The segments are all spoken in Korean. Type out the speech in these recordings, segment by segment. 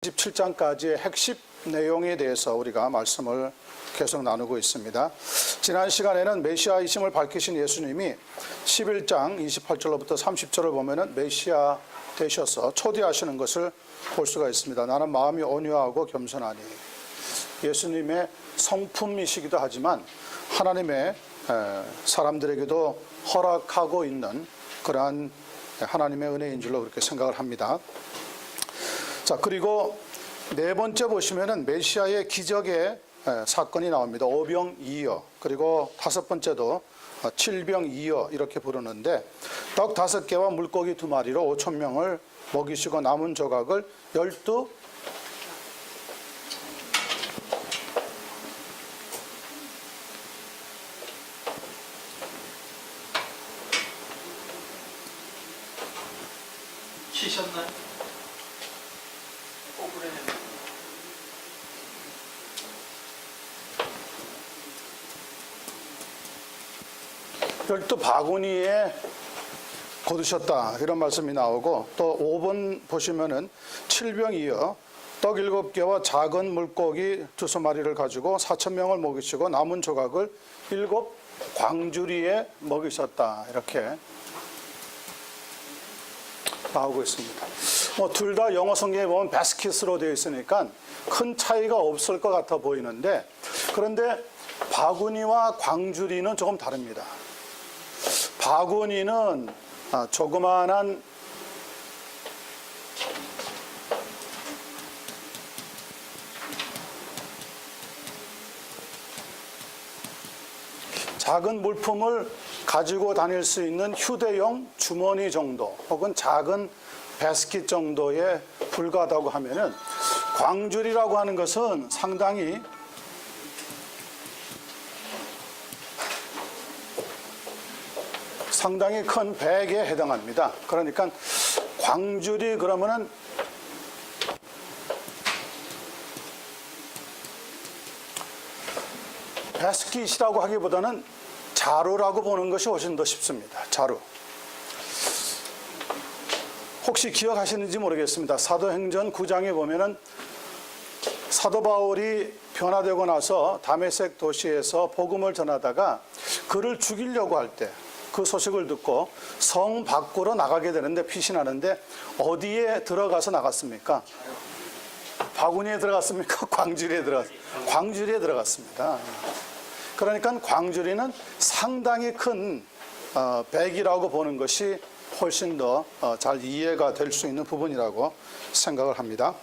27장까지의 핵심 내용에 대해서 우리가 말씀을 계속 나누고 있습니다. 지난 시간에는 메시아이심을 밝히신 예수님이 11장 28절로부터 30절을 보면은 메시아 되셔서 초대하시는 것을 볼 수가 있습니다. 나는 마음이 온유하고 겸손하니. 예수님의 성품이시기도 하지만 하나님의 사람들에게도 허락하고 있는 그러한 하나님의 은혜인 줄로 그렇게 생각을 합니다. 자, 그리고 네 번째 보시면은 메시아의 기적의 사건이 나옵니다. 오병이어. 그리고 다섯 번째도 칠병이어 이렇게 부르는데, 떡 5개와 물고기 2마리로 5,000명을 먹이시고 남은 조각을 12 치셨나요? 열두 바구니에 거두셨다 이런 말씀이 나오고, 또 5번 보시면은 칠병이어 떡 7개와 작은 물고기 2마리를 가지고 4,000명을 먹이시고 남은 조각을 7 광주리에 먹이셨다 이렇게 나오고 있습니다. 둘 다 영어 성경에 보면 바스킷으로 되어 있으니까 큰 차이가 없을 것 같아 보이는데, 그런데 바구니와 광주리는 조금 다릅니다. 바구니는 조그만한 작은 물품을 가지고 다닐 수 있는 휴대용 주머니 정도 혹은 작은 바스킷 정도에 불과하다고 하면은, 광주리라고 하는 것은 상당히 큰 백에 해당합니다. 그러니까 광주리 그러면은 바스킷이라고 하기보다는 자루라고 보는 것이 훨씬 더 쉽습니다. 자루. 혹시 기억하시는지 모르겠습니다. 사도행전 9장에 보면은 사도 바울이 변화되고 나서 다메섹 도시에서 복음을 전하다가 그를 죽이려고 할 때 그 소식을 듣고 성 밖으로 나가게 되는데, 피신하는데 어디에 들어가서 나갔습니까? 바구니에 들어갔습니까? 광주리에 들어갔습니다. 광주리에 들어갔습니다. 그러니까 광주리는 상당히 큰 백이라고 보는 것이 훨씬 더 잘 이해가 될 수 있는 부분이라고 생각을 합니다.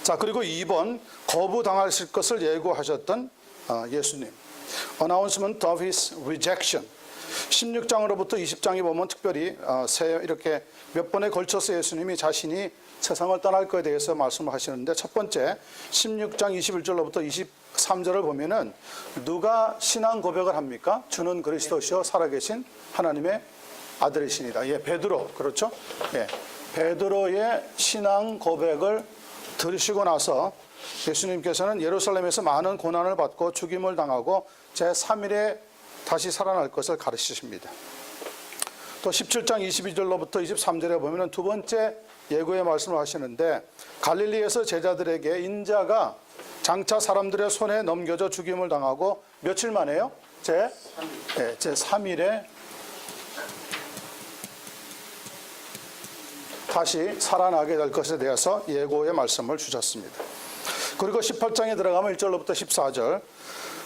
자, 그리고 2번 거부당하실 것을 예고하셨던 예수님. Announcement of his rejection. 16장으로부터 20장에 보면 특별히 이렇게 몇 번에 걸쳐서 예수님이 자신이 세상을 떠날 것에 대해서 말씀을 하시는데, 첫 번째 16장 21절로부터 23절을 보면은 누가 신앙 고백을 합니까? 주는 그리스도시요 살아계신 하나님의 아들이시니다. 예, 베드로. 그렇죠? 예. 베드로의 신앙 고백을 들으시고 나서 예수님께서는 예루살렘에서 많은 고난을 받고 죽임을 당하고 제3일에 다시 살아날 것을 가르치십니다. 또 17장 22절로부터 23절에 보면은 두 번째 예고의 말씀을 하시는데, 갈릴리에서 제자들에게 인자가 장차 사람들의 손에 넘겨져 죽임을 당하고 며칠 만에요? 제3일에 다시 살아나게 될 것에 대해서 예고의 말씀을 주셨습니다. 그리고 18장에 들어가면 1절로부터 14절,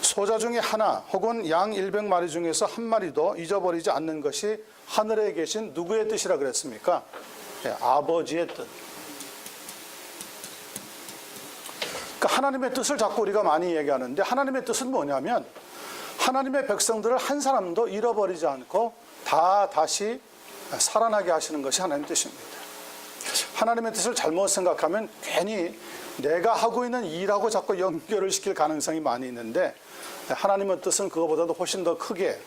소자 중에 하나 혹은 양 100마리 중에서 한 마리도 잊어버리지 않는 것이 하늘에 계신 누구의 뜻이라 그랬습니까? 예, 아버지의 뜻. 그러니까 하나님의 뜻을 자꾸 우리가 많이 얘기하는데, 하나님의 뜻은 뭐냐면 하나님의 백성들을 한 사람도 잃어버리지 않고 다시 살아나게 하시는 것이 하나님의 뜻입니다. 하나님의 뜻을 잘못 생각하면 괜히 내가 하고 있는 일하고 자꾸 연결을 시킬 가능성이 많이 있는데, 하나님의 뜻은 그거보다도 훨씬 더 크게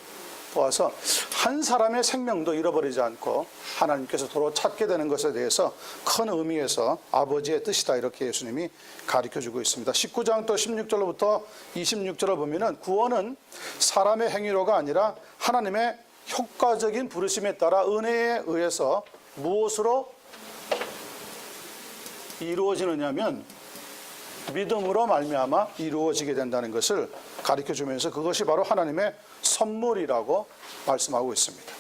보아서 한 사람의 생명도 잃어버리지 않고 하나님께서 도로 찾게 되는 것에 대해서 큰 의미에서 아버지의 뜻이다 이렇게 예수님이 가르쳐주고 있습니다. 19장 또 16절로부터 26절을 보면은 구원은 사람의 행위로가 아니라 하나님의 효과적인 부르심에 따라 은혜에 의해서 무엇으로 이루어지느냐면 믿음으로 말미암아 이루어지게 된다는 것을 가르쳐 주면서 그것이 바로 하나님의 선물이라고 말씀하고 있습니다.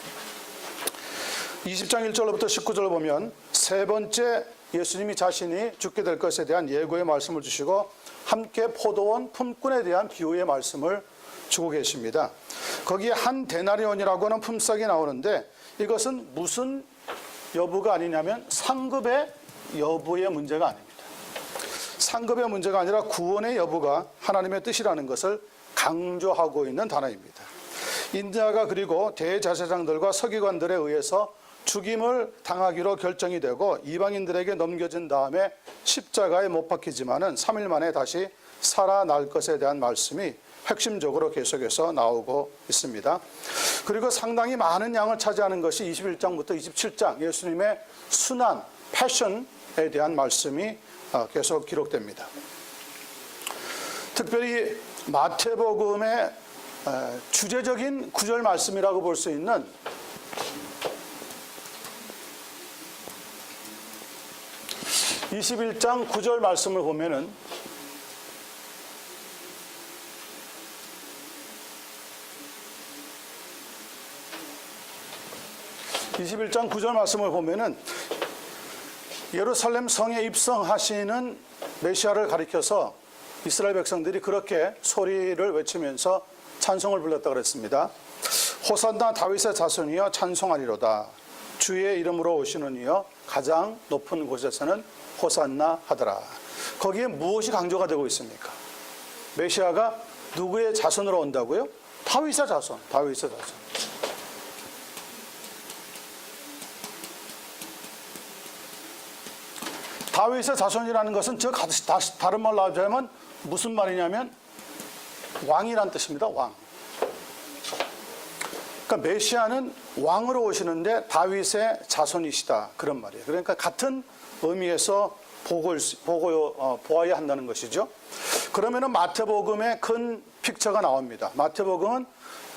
20장 1절부터 19절을 보면 세 번째 예수님이 자신이 죽게 될 것에 대한 예고의 말씀을 주시고 함께 포도원 품꾼에 대한 비유의 말씀을 주고 계십니다. 거기에 한 데나리온이라고 하는 품삯이 나오는데 이것은 무슨 여부가 아니냐면 상급의 여부의 문제가 아닙니다. 상급의 문제가 아니라 구원의 여부가 하나님의 뜻이라는 것을 강조하고 있는 단어입니다. 인자가 그리고 대제사장들과 서기관들에 의해서 죽임을 당하기로 결정이 되고 이방인들에게 넘겨진 다음에 십자가에 못 박히지만은 3일 만에 다시 살아날 것에 대한 말씀이 핵심적으로 계속해서 나오고 있습니다. 그리고 상당히 많은 양을 차지하는 것이 21장부터 27장 예수님의 순환, 패션에 대한 말씀이 계속 기록됩니다. 특별히 마태복음의 주제적인 구절 말씀이라고 볼 수 있는 21장 9절 말씀을 보면은 예루살렘 성에 입성하시는 메시아를 가리켜서 이스라엘 백성들이 그렇게 소리를 외치면서 찬송을 불렀다고 그랬습니다. 호산나 다윗의 자손이여 찬송하리로다. 주의 이름으로 오시는 이여 가장 높은 곳에서는 호산나 하더라. 거기에 무엇이 강조가 되고 있습니까? 메시아가 누구의 자손으로 온다고요? 다윗의 자손, 다윗의 자손. 다윗의 자손이라는 것은 다른 말로 하자면 무슨 말이냐면 왕이란 뜻입니다. 왕. 그러니까 메시아는 왕으로 오시는데 다윗의 자손이시다. 그런 말이에요. 그러니까 같은 의미에서 보아야 한다는 것이죠. 그러면은 마태복음의 큰 픽처가 나옵니다. 마태복음은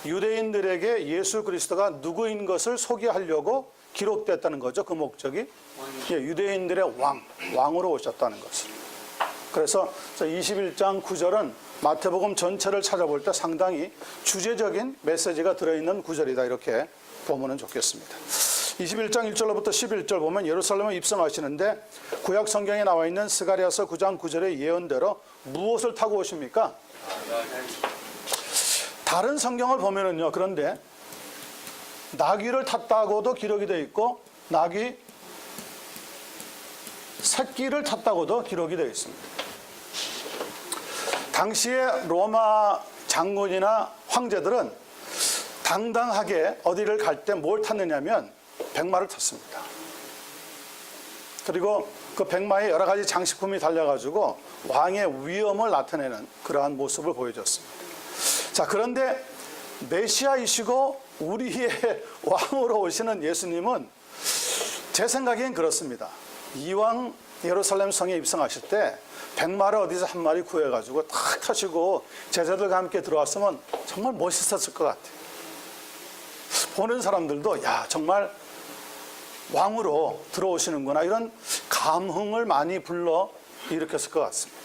유대인들에게 예수 그리스도가 누구인 것을 소개하려고 기록됐다는 거죠. 그 목적이 유대인들의 왕으로 오셨다는 것을. 그래서 21장 9절은 마태복음 전체를 찾아볼 때 상당히 주제적인 메시지가 들어있는 구절이다. 이렇게 보면 좋겠습니다. 21장 1절로부터 11절 보면 예루살렘에 입성하시는데 구약 성경에 나와 있는 스가랴서 9장 9절의 예언대로 무엇을 타고 오십니까? 다른 성경을 보면은요. 그런데 나귀를 탔다고도 기록이 되어 있고 나귀 새끼를 탔다고도 기록이 되어 있습니다. 당시에 로마 장군이나 황제들은 당당하게 어디를 갈 때 뭘 탔느냐면 백마를 탔습니다. 그리고 그 백마에 여러 가지 장식품이 달려가지고 왕의 위엄을 나타내는 그러한 모습을 보여줬습니다. 자, 그런데 메시아이시고 우리의 왕으로 오시는 예수님은 제 생각엔 그렇습니다. 이왕 예루살렘 성에 입성하실 때 백마를 어디서 한 마리 구해가지고 탁 타시고 제자들과 함께 들어왔으면 정말 멋있었을 것 같아요. 보는 사람들도 야, 정말 왕으로 들어오시는구나, 이런 감흥을 많이 불러 일으켰을 것 같습니다.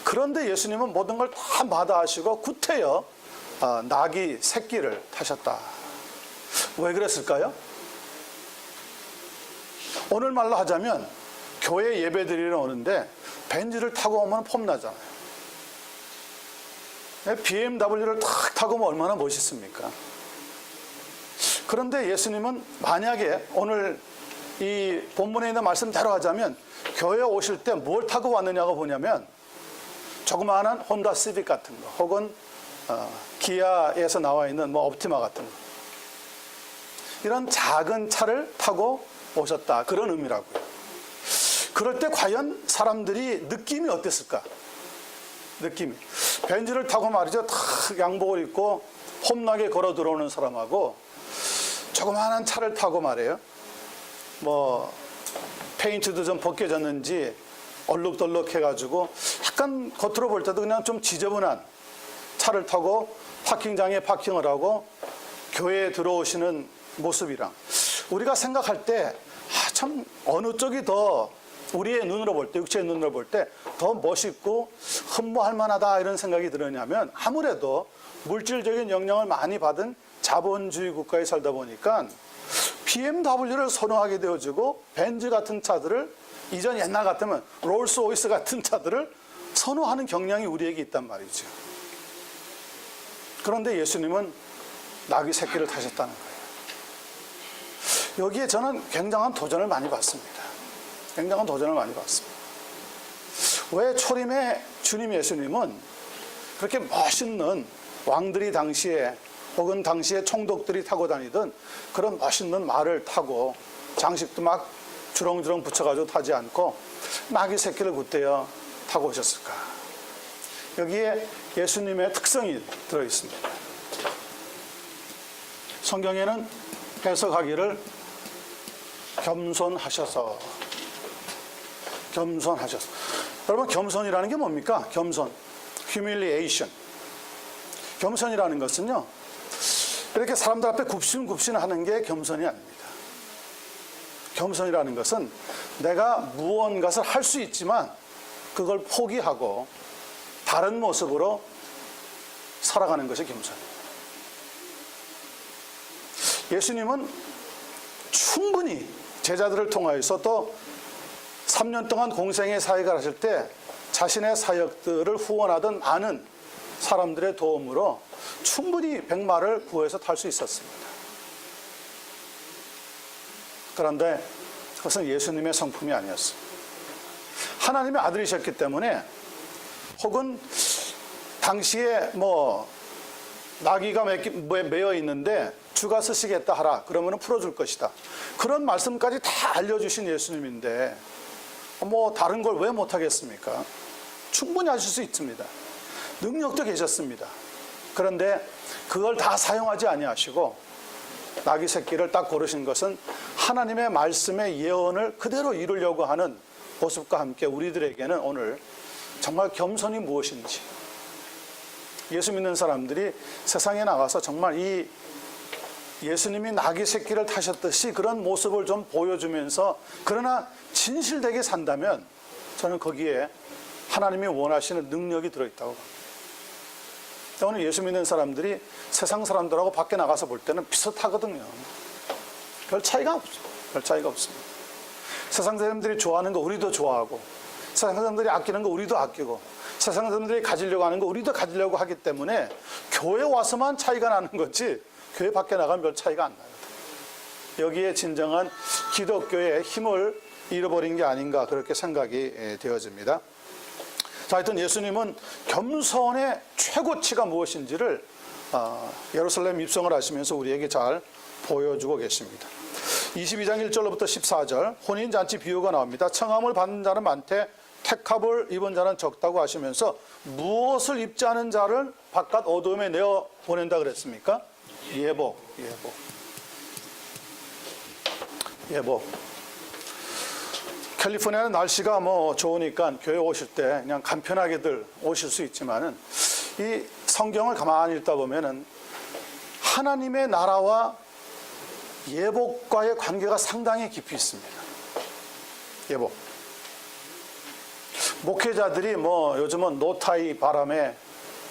그런데 예수님은 모든 걸 다 마다하시고 구태여 나귀 새끼를 타셨다. 왜 그랬을까요? 오늘 말로 하자면 교회 예배 드리러 오는데 벤츠를 타고 오면 폼나잖아요. BMW를 탁 타고 오면 얼마나 멋있습니까? 그런데 예수님은 만약에 오늘 이 본문에 있는 말씀대로 하자면 교회에 오실 때 뭘 타고 왔느냐고 보냐면 조그마한 혼다 시빅 같은 거, 혹은 기아에서 나와 있는 옵티마 같은 거, 이런 작은 차를 타고 오셨다, 그런 의미라고요. 그럴 때 과연 사람들이 느낌이 어땠을까? 느낌이 벤츠를 타고 말이죠, 탁 양복을 입고 폼나게 걸어 들어오는 사람하고 조그마한 차를 타고 말이에요, 페인트도 좀 벗겨졌는지 얼룩덜룩 해가지고 약간 겉으로 볼 때도 그냥 좀 지저분한 차를 타고 파킹장에 파킹을 하고 교회에 들어오시는 모습이랑 우리가 생각할 때 참 어느 쪽이 더 우리의 눈으로 볼 때, 육체의 눈으로 볼 때 더 멋있고 흠모할 만하다 이런 생각이 들으냐면 아무래도 물질적인 영향을 많이 받은 자본주의 국가에 살다 보니까 BMW를 선호하게 되어지고 벤츠 같은 차들을 이전 옛날 같으면 롤스로이스 같은 차들을 선호하는 경향이 우리에게 있단 말이죠. 그런데 예수님은 나귀 새끼를 타셨다는 거예요. 여기에 저는 굉장한 도전을 많이 받습니다. 굉장한 도전을 많이 받습니다. 왜 초림의 주님 예수님은 그렇게 멋있는 왕들이 당시에 혹은 당시에 총독들이 타고 다니던 그런 멋있는 말을 타고 장식도 막 주렁주렁 붙여가지고 타지 않고 나귀 새끼를 굿대어 타고 오셨을까? 여기에 예수님의 특성이 들어있습니다. 성경에는 해석하기를 겸손하셔서. 여러분, 겸손이라는 게 뭡니까? 겸손, humiliation. 겸손이라는 것은요, 이렇게 사람들 앞에 굽신굽신하는 게 겸손이 아닙니다. 겸손이라는 것은 내가 무언가를 할 수 있지만 그걸 포기하고 다른 모습으로 살아가는 것이 겸손입니다. 예수님은 충분히 제자들을 통하여서 또 3년 동안 공생의 사역을 하실 때 자신의 사역들을 후원하던 많은 사람들의 도움으로 충분히 백마를 구해서 탈 수 있었습니다. 그런데 그것은 예수님의 성품이 아니었습니다. 하나님의 아들이셨기 때문에 혹은 당시에 나귀가 매여 있는데 주가 쓰시겠다 하라 그러면 풀어줄 것이다. 그런 말씀까지 다 알려주신 예수님인데 다른 걸 왜 못하겠습니까? 충분히 하실 수 있습니다. 능력도 계셨습니다. 그런데 그걸 다 사용하지 아니하시고 나귀 새끼를 딱 고르신 것은 하나님의 말씀의 예언을 그대로 이루려고 하는 모습과 함께 우리들에게는 오늘 정말 겸손이 무엇인지, 예수 믿는 사람들이 세상에 나가서 정말 이 예수님이 나귀 새끼를 타셨듯이 그런 모습을 좀 보여주면서 그러나 진실되게 산다면 저는 거기에 하나님이 원하시는 능력이 들어있다고 봅니다. 오늘 예수 믿는 사람들이 세상 사람들하고 밖에 나가서 볼 때는 비슷하거든요. 별 차이가 없죠. 별 차이가 없습니다. 세상 사람들이 좋아하는 거 우리도 좋아하고, 세상 사람들이 아끼는 거 우리도 아끼고, 세상 사람들이 가지려고 하는 거 우리도 가지려고 하기 때문에 교회 와서만 차이가 나는 거지 교회 밖에 나가면 별 차이가 안 나요. 여기에 진정한 기독교의 힘을 잃어버린 게 아닌가 그렇게 생각이 되어집니다. 자, 하여튼 예수님은 겸손의 최고치가 무엇인지를 예루살렘 입성을 하시면서 우리에게 잘 보여주고 계십니다. 22장 1절로부터 14절 혼인잔치 비유가 나옵니다. 청함을 받는 자는 많되 택합을 입은 자는 적다고 하시면서 무엇을 입지 않은 자를 바깥 어두움에 내어 보낸다 그랬습니까? 예복. 캘리포니아는 날씨가 좋으니까 교회 오실 때 그냥 간편하게들 오실 수 있지만은 이 성경을 가만히 읽다 보면은 하나님의 나라와 예복과의 관계가 상당히 깊이 있습니다. 예복. 목회자들이 요즘은 노타이 바람에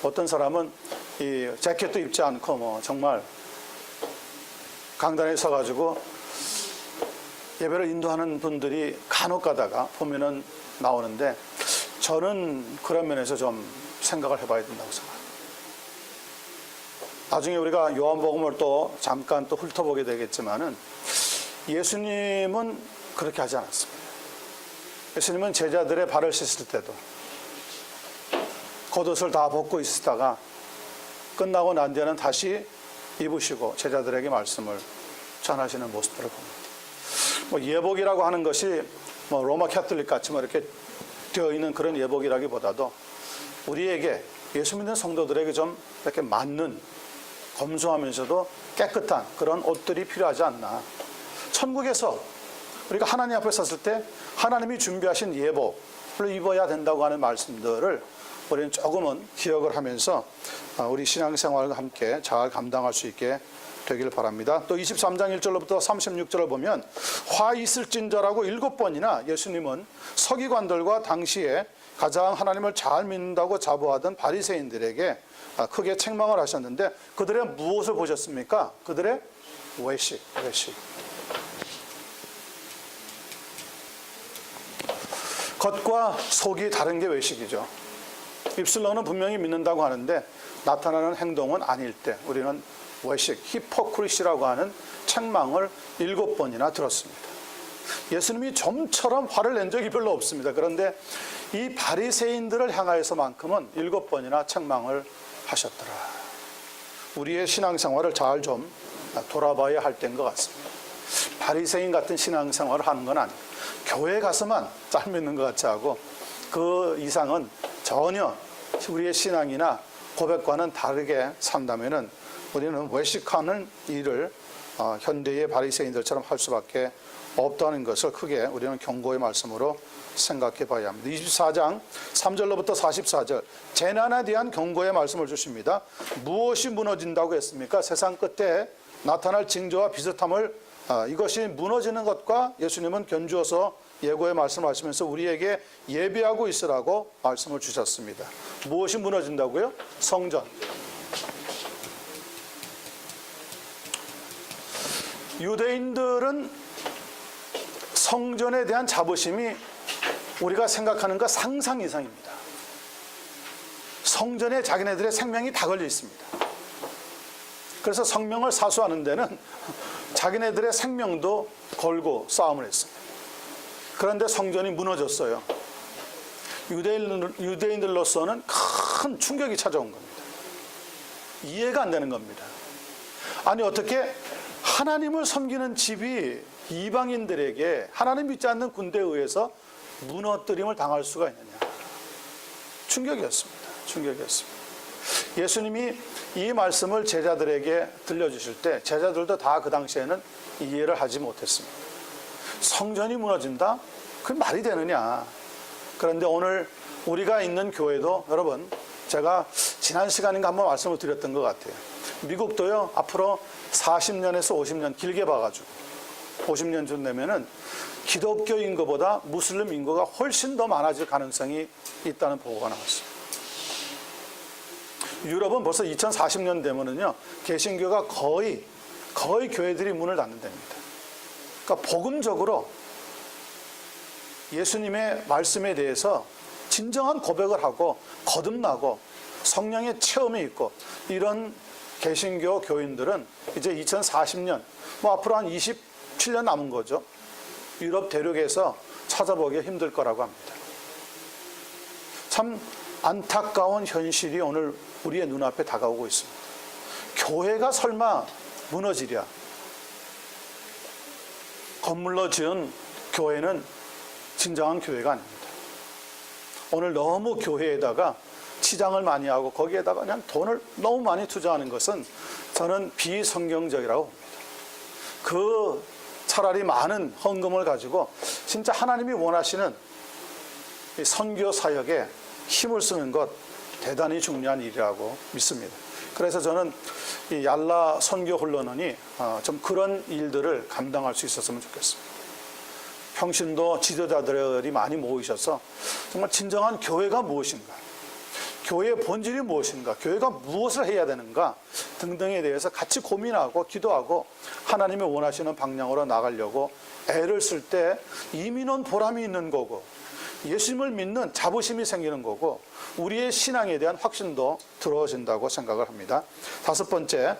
어떤 사람은 이 재킷도 입지 않고 정말 강단에 서가지고 예배를 인도하는 분들이 간혹 가다가 보면은 나오는데 저는 그런 면에서 좀 생각을 해봐야 된다고 생각합니다. 나중에 우리가 요한복음을 또 잠깐 또 훑어보게 되겠지만은 예수님은 그렇게 하지 않았습니다. 예수님은 제자들의 발을 씻을 때도 겉옷을 다 벗고 있다가 끝나고 난 뒤에는 다시 입으시고 제자들에게 말씀을 전하시는 모습들을 봅니다. 예복이라고 하는 것이 로마 캐톨릭 같이 이렇게 되어 있는 그런 예복이라기보다도 우리에게 예수 믿는 성도들에게 좀 이렇게 맞는 검소하면서도 깨끗한 그런 옷들이 필요하지 않나. 천국에서 우리가 하나님 앞에 섰을 때 하나님이 준비하신 예복을 입어야 된다고 하는 말씀들을 우리는 조금은 기억을 하면서 우리 신앙생활과 함께 잘 감당할 수 있게 되길 바랍니다. 또 23장 1절로부터 36절을 보면 화 있을진저라고 7번이나 예수님은 서기관들과 당시에 가장 하나님을 잘 믿는다고 자부하던 바리새인들에게 크게 책망을 하셨는데 그들의 무엇을 보셨습니까? 그들의 외식. 겉과 속이 다른 게 외식이죠. 입술로는 분명히 믿는다고 하는데 나타나는 행동은 아닐 때 우리는 외식, 히포크리시라고 하는 책망을 7번이나 들었습니다. 예수님이 좀처럼 화를 낸 적이 별로 없습니다. 그런데 이 바리새인들을 향하여서만큼은 7번이나 책망을 하셨더라. 우리의 신앙생활을 잘 좀 돌아봐야 할 때인 것 같습니다. 바리새인 같은 신앙생활을 하는 건 아니에요. 교회 가서만 잘 믿는 것 같이 하고 그 이상은 전혀 우리의 신앙이나 고백과는 다르게 산다면은 우리는 외식하는 일을 현대의 바리새인들처럼 할 수밖에 없다는 것을 크게 우리는 경고의 말씀으로 생각해 봐야 합니다. 24장 3절로부터 44절 재난에 대한 경고의 말씀을 주십니다. 무엇이 무너진다고 했습니까? 세상 끝에 나타날 징조와 비슷함을 이것이 무너지는 것과 예수님은 견주어서 예고의 말씀을 하시면서 우리에게 예비하고 있으라고 말씀을 주셨습니다. 무엇이 무너진다고요? 성전. 유대인들은 성전에 대한 자부심이 우리가 생각하는 것 상상 이상입니다. 성전에 자기네들의 생명이 다 걸려 있습니다. 그래서 성명을 사수하는 데는 자기네들의 생명도 걸고 싸움을 했습니다. 그런데 성전이 무너졌어요. 유대인들로서는 큰 충격이 찾아온 겁니다. 이해가 안 되는 겁니다. 아니 어떻게 하나님을 섬기는 집이 이방인들에게 하나님 믿지 않는 군대에 의해서 무너뜨림을 당할 수가 있느냐. 충격이었습니다. 예수님이 이 말씀을 제자들에게 들려주실 때 제자들도 다 그 당시에는 이해를 하지 못했습니다. 성전이 무너진다? 그게 말이 되느냐. 그런데 오늘 우리가 있는 교회도 여러분 제가 지난 시간인가 한번 말씀을 드렸던 것 같아요. 미국도요 앞으로 40년에서 50년 길게 봐가지고 50년쯤 되면은 기독교 인구보다 무슬림 인구가 훨씬 더 많아질 가능성이 있다는 보고가 나왔어요. 유럽은 벌써 2040년 되면은요 개신교가 거의 교회들이 문을 닫는 데입니다. 그러니까 복음적으로 예수님의 말씀에 대해서 진정한 고백을 하고 거듭나고 성령의 체험이 있고 이런 개신교 교인들은 이제 2040년 앞으로 한 27년 남은 거죠. 유럽 대륙에서 찾아보기 힘들 거라고 합니다. 참 안타까운 현실이 오늘 우리의 눈앞에 다가오고 있습니다. 교회가 설마 무너지랴. 건물로 지은 교회는 진정한 교회가 아닙니다. 오늘 너무 교회에다가 치장을 많이 하고 거기에다가 그냥 돈을 너무 많이 투자하는 것은 저는 비성경적이라고 봅니다. 그 차라리 많은 헌금을 가지고 진짜 하나님이 원하시는 선교 사역에 힘을 쓰는 것 대단히 중요한 일이라고 믿습니다. 그래서 저는 이 얄라 선교 훈련원이 좀 그런 일들을 감당할 수 있었으면 좋겠습니다. 평신도 지도자들이 많이 모이셔서 정말 진정한 교회가 무엇인가, 교회의 본질이 무엇인가, 교회가 무엇을 해야 되는가 등등에 대해서 같이 고민하고 기도하고 하나님이 원하시는 방향으로 나가려고 애를 쓸 때 이민원 보람이 있는 거고 예수님을 믿는 자부심이 생기는 거고 우리의 신앙에 대한 확신도 들어진다고 생각을 합니다. 다섯 번째,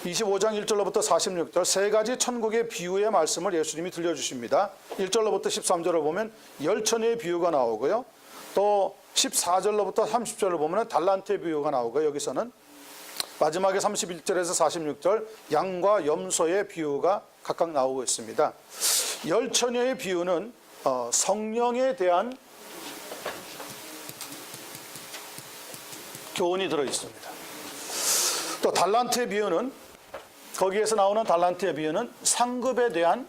25장 1절로부터 46절 세 가지 천국의 비유의 말씀을 예수님이 들려주십니다. 1절로부터 13절을 보면 열천의 비유가 나오고요. 또 14절로부터 30절을 보면 달란트의 비유가 나오고요. 여기서는 마지막에 31절에서 46절 양과 염소의 비유가 각각 나오고 있습니다. 열처녀의 비유는 성령에 대한 교훈이 들어있습니다. 또 달란트의 비유는 거기에서 나오는 달란트의 비유는 상급에 대한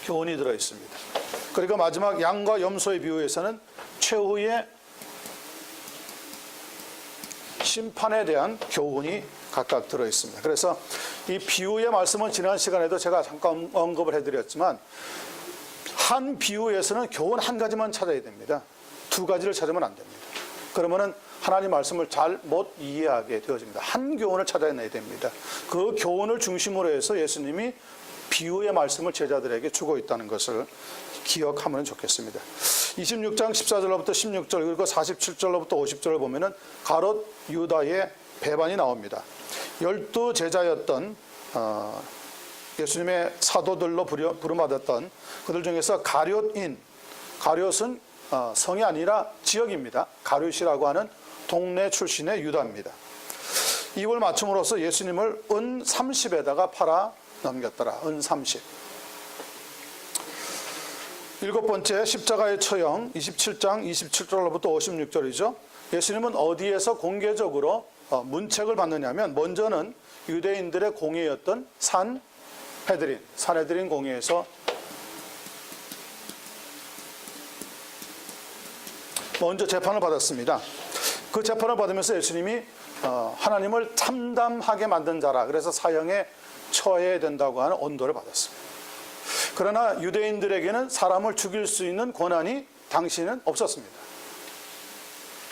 교훈이 들어있습니다. 그리고 마지막 양과 염소의 비유에서는 최후의 심판에 대한 교훈이 각각 들어있습니다. 그래서 이 비유의 말씀은 지난 시간에도 제가 잠깐 언급을 해드렸지만 한 비유에서는 교훈 한 가지만 찾아야 됩니다. 두 가지를 찾으면 안 됩니다. 그러면은 하나님 말씀을 잘 못 이해하게 되어집니다. 한 교훈을 찾아내야 됩니다. 그 교훈을 중심으로 해서 예수님이 비유의 말씀을 제자들에게 주고 있다는 것을 기억하면 좋겠습니다. 26장 14절로부터 16절 그리고 47절로부터 50절을 보면은 가롯 유다의 배반이 나옵니다. 12제자였던 예수님의 사도들로 부름받았던 그들 중에서 가룟인, 가룟은 성이 아니라 지역입니다. 가룟이라고 하는 동네 출신의 유다입니다. 입을 맞춤으로써 예수님을 은 30에다가 팔아 넘겼더라. 은 30. 일곱 번째 십자가의 처형 27장 27절로부터 56절이죠. 예수님은 어디에서 공개적으로 문책을 받느냐면 먼저는 유대인들의 공회였던 산헤드린 공회에서 먼저 재판을 받았습니다. 그 재판을 받으면서 예수님이 하나님을 참담하게 만든 자라 그래서 사형에 처해야 된다고 하는 언도를 받았습니다. 그러나 유대인들에게는 사람을 죽일 수 있는 권한이 당시는 없었습니다.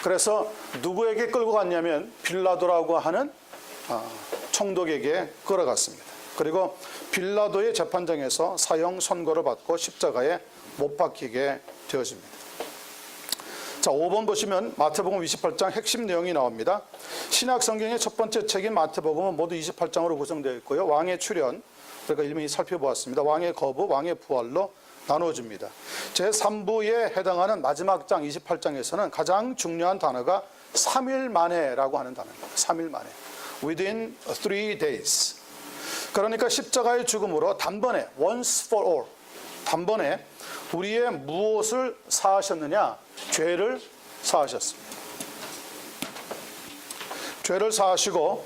그래서 누구에게 끌고 갔냐면 빌라도라고 하는 총독에게 끌어갔습니다. 그리고 빌라도의 재판장에서 사형 선고를 받고 십자가에 못 박히게 되어집니다. 자, 5번 보시면 마태복음 28장 핵심 내용이 나옵니다. 신약 성경의 첫 번째 책인 마태복음은 모두 28장으로 구성되어 있고요. 왕의 출현, 그러니까 일명이 살펴보았습니다. 왕의 거부, 왕의 부활로 나누어집니다. 제3부에 해당하는 마지막 장 28장에서는 가장 중요한 단어가 3일 만에라고 하는 단어입니다. 3일 만에. Within 3 days. 그러니까 십자가의 죽음으로 단번에 once for all 단번에 우리의 무엇을 사하셨느냐? 죄를 사하셨습니다. 죄를 사하시고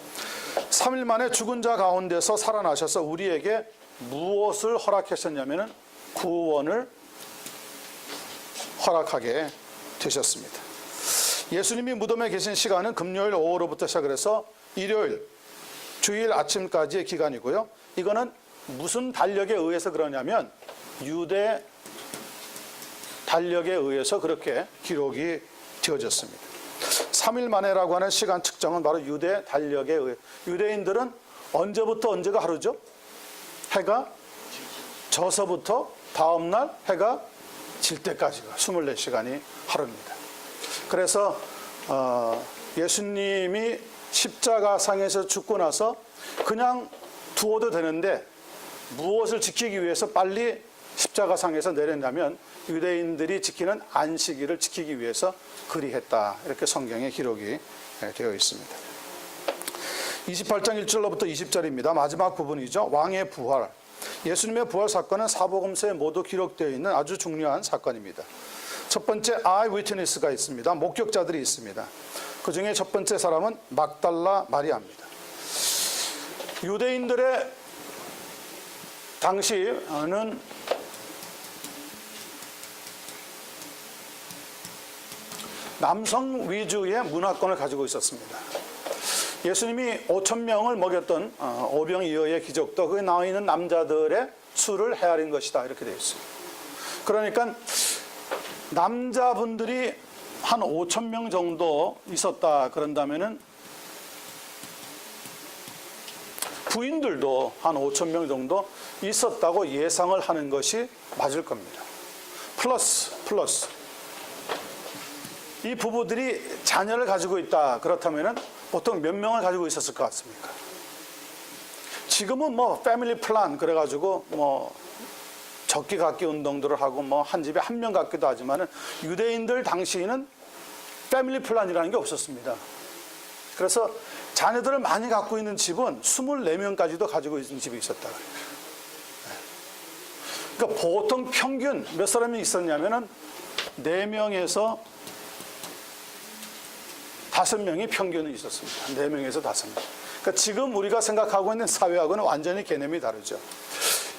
3일 만에 죽은 자 가운데서 살아나셔서 우리에게 무엇을 허락하셨냐면 구원을 허락하게 되셨습니다. 예수님이 무덤에 계신 시간은 금요일 오후로부터 시작을 해서 일요일, 주일 아침까지의 기간이고요. 이거는 무슨 달력에 의해서 그러냐면 유대 달력에 의해서 그렇게 기록이 되어졌습니다. 3일 만에라고 하는 시간 측정은 바로 유대 달력에 의해 유대인들은 언제부터 언제가 하루죠? 해가 져서부터 다음날 해가 질 때까지가 24시간이 하루입니다. 그래서 예수님이 십자가상에서 죽고 나서 그냥 두어도 되는데 무엇을 지키기 위해서 빨리 십자가상에서 내렸냐면 유대인들이 지키는 안식일을 지키기 위해서 그리했다. 이렇게 성경에 기록이 되어 있습니다. 28장 1절로부터 20절입니다. 마지막 부분이죠. 왕의 부활. 예수님의 부활 사건은 사복음서에 모두 기록되어 있는 아주 중요한 사건입니다. 첫 번째 아이위트니스가 있습니다. 목격자들이 있습니다. 그 중에 첫 번째 사람은 막달라 마리아입니다. 유대인들의 당시는 남성 위주의 문화권을 가지고 있었습니다. 예수님이 5,000명을 먹였던 오병이어의 기적도 거기 나와 있는 남자들의 수를 헤아린 것이다 이렇게 되어 있습니다. 그러니까 남자분들이 한 5,000명 정도 있었다 그런다면은 부인들도 한 5,000명 정도 있었다고 예상을 하는 것이 맞을 겁니다. 플러스 이 부부들이 자녀를 가지고 있다 그렇다면은 보통 몇 명을 가지고 있었을 것 같습니까? 지금은 뭐 패밀리 플랜 그래가지고 뭐 적기 갖기 운동들을 하고 뭐 한 집에 한 명 갖기도 하지만은 유대인들 당시에는 패밀리 플랜이라는 게 없었습니다. 그래서 자녀들을 많이 갖고 있는 집은 24명까지도 가지고 있는 집이 있었다. 그러니까 보통 평균 몇 사람이 있었냐면은 4명에서 5명이 평균은 있었습니다. 4명에서 5명. 그러니까 지금 우리가 생각하고 있는 사회하고는 완전히 개념이 다르죠.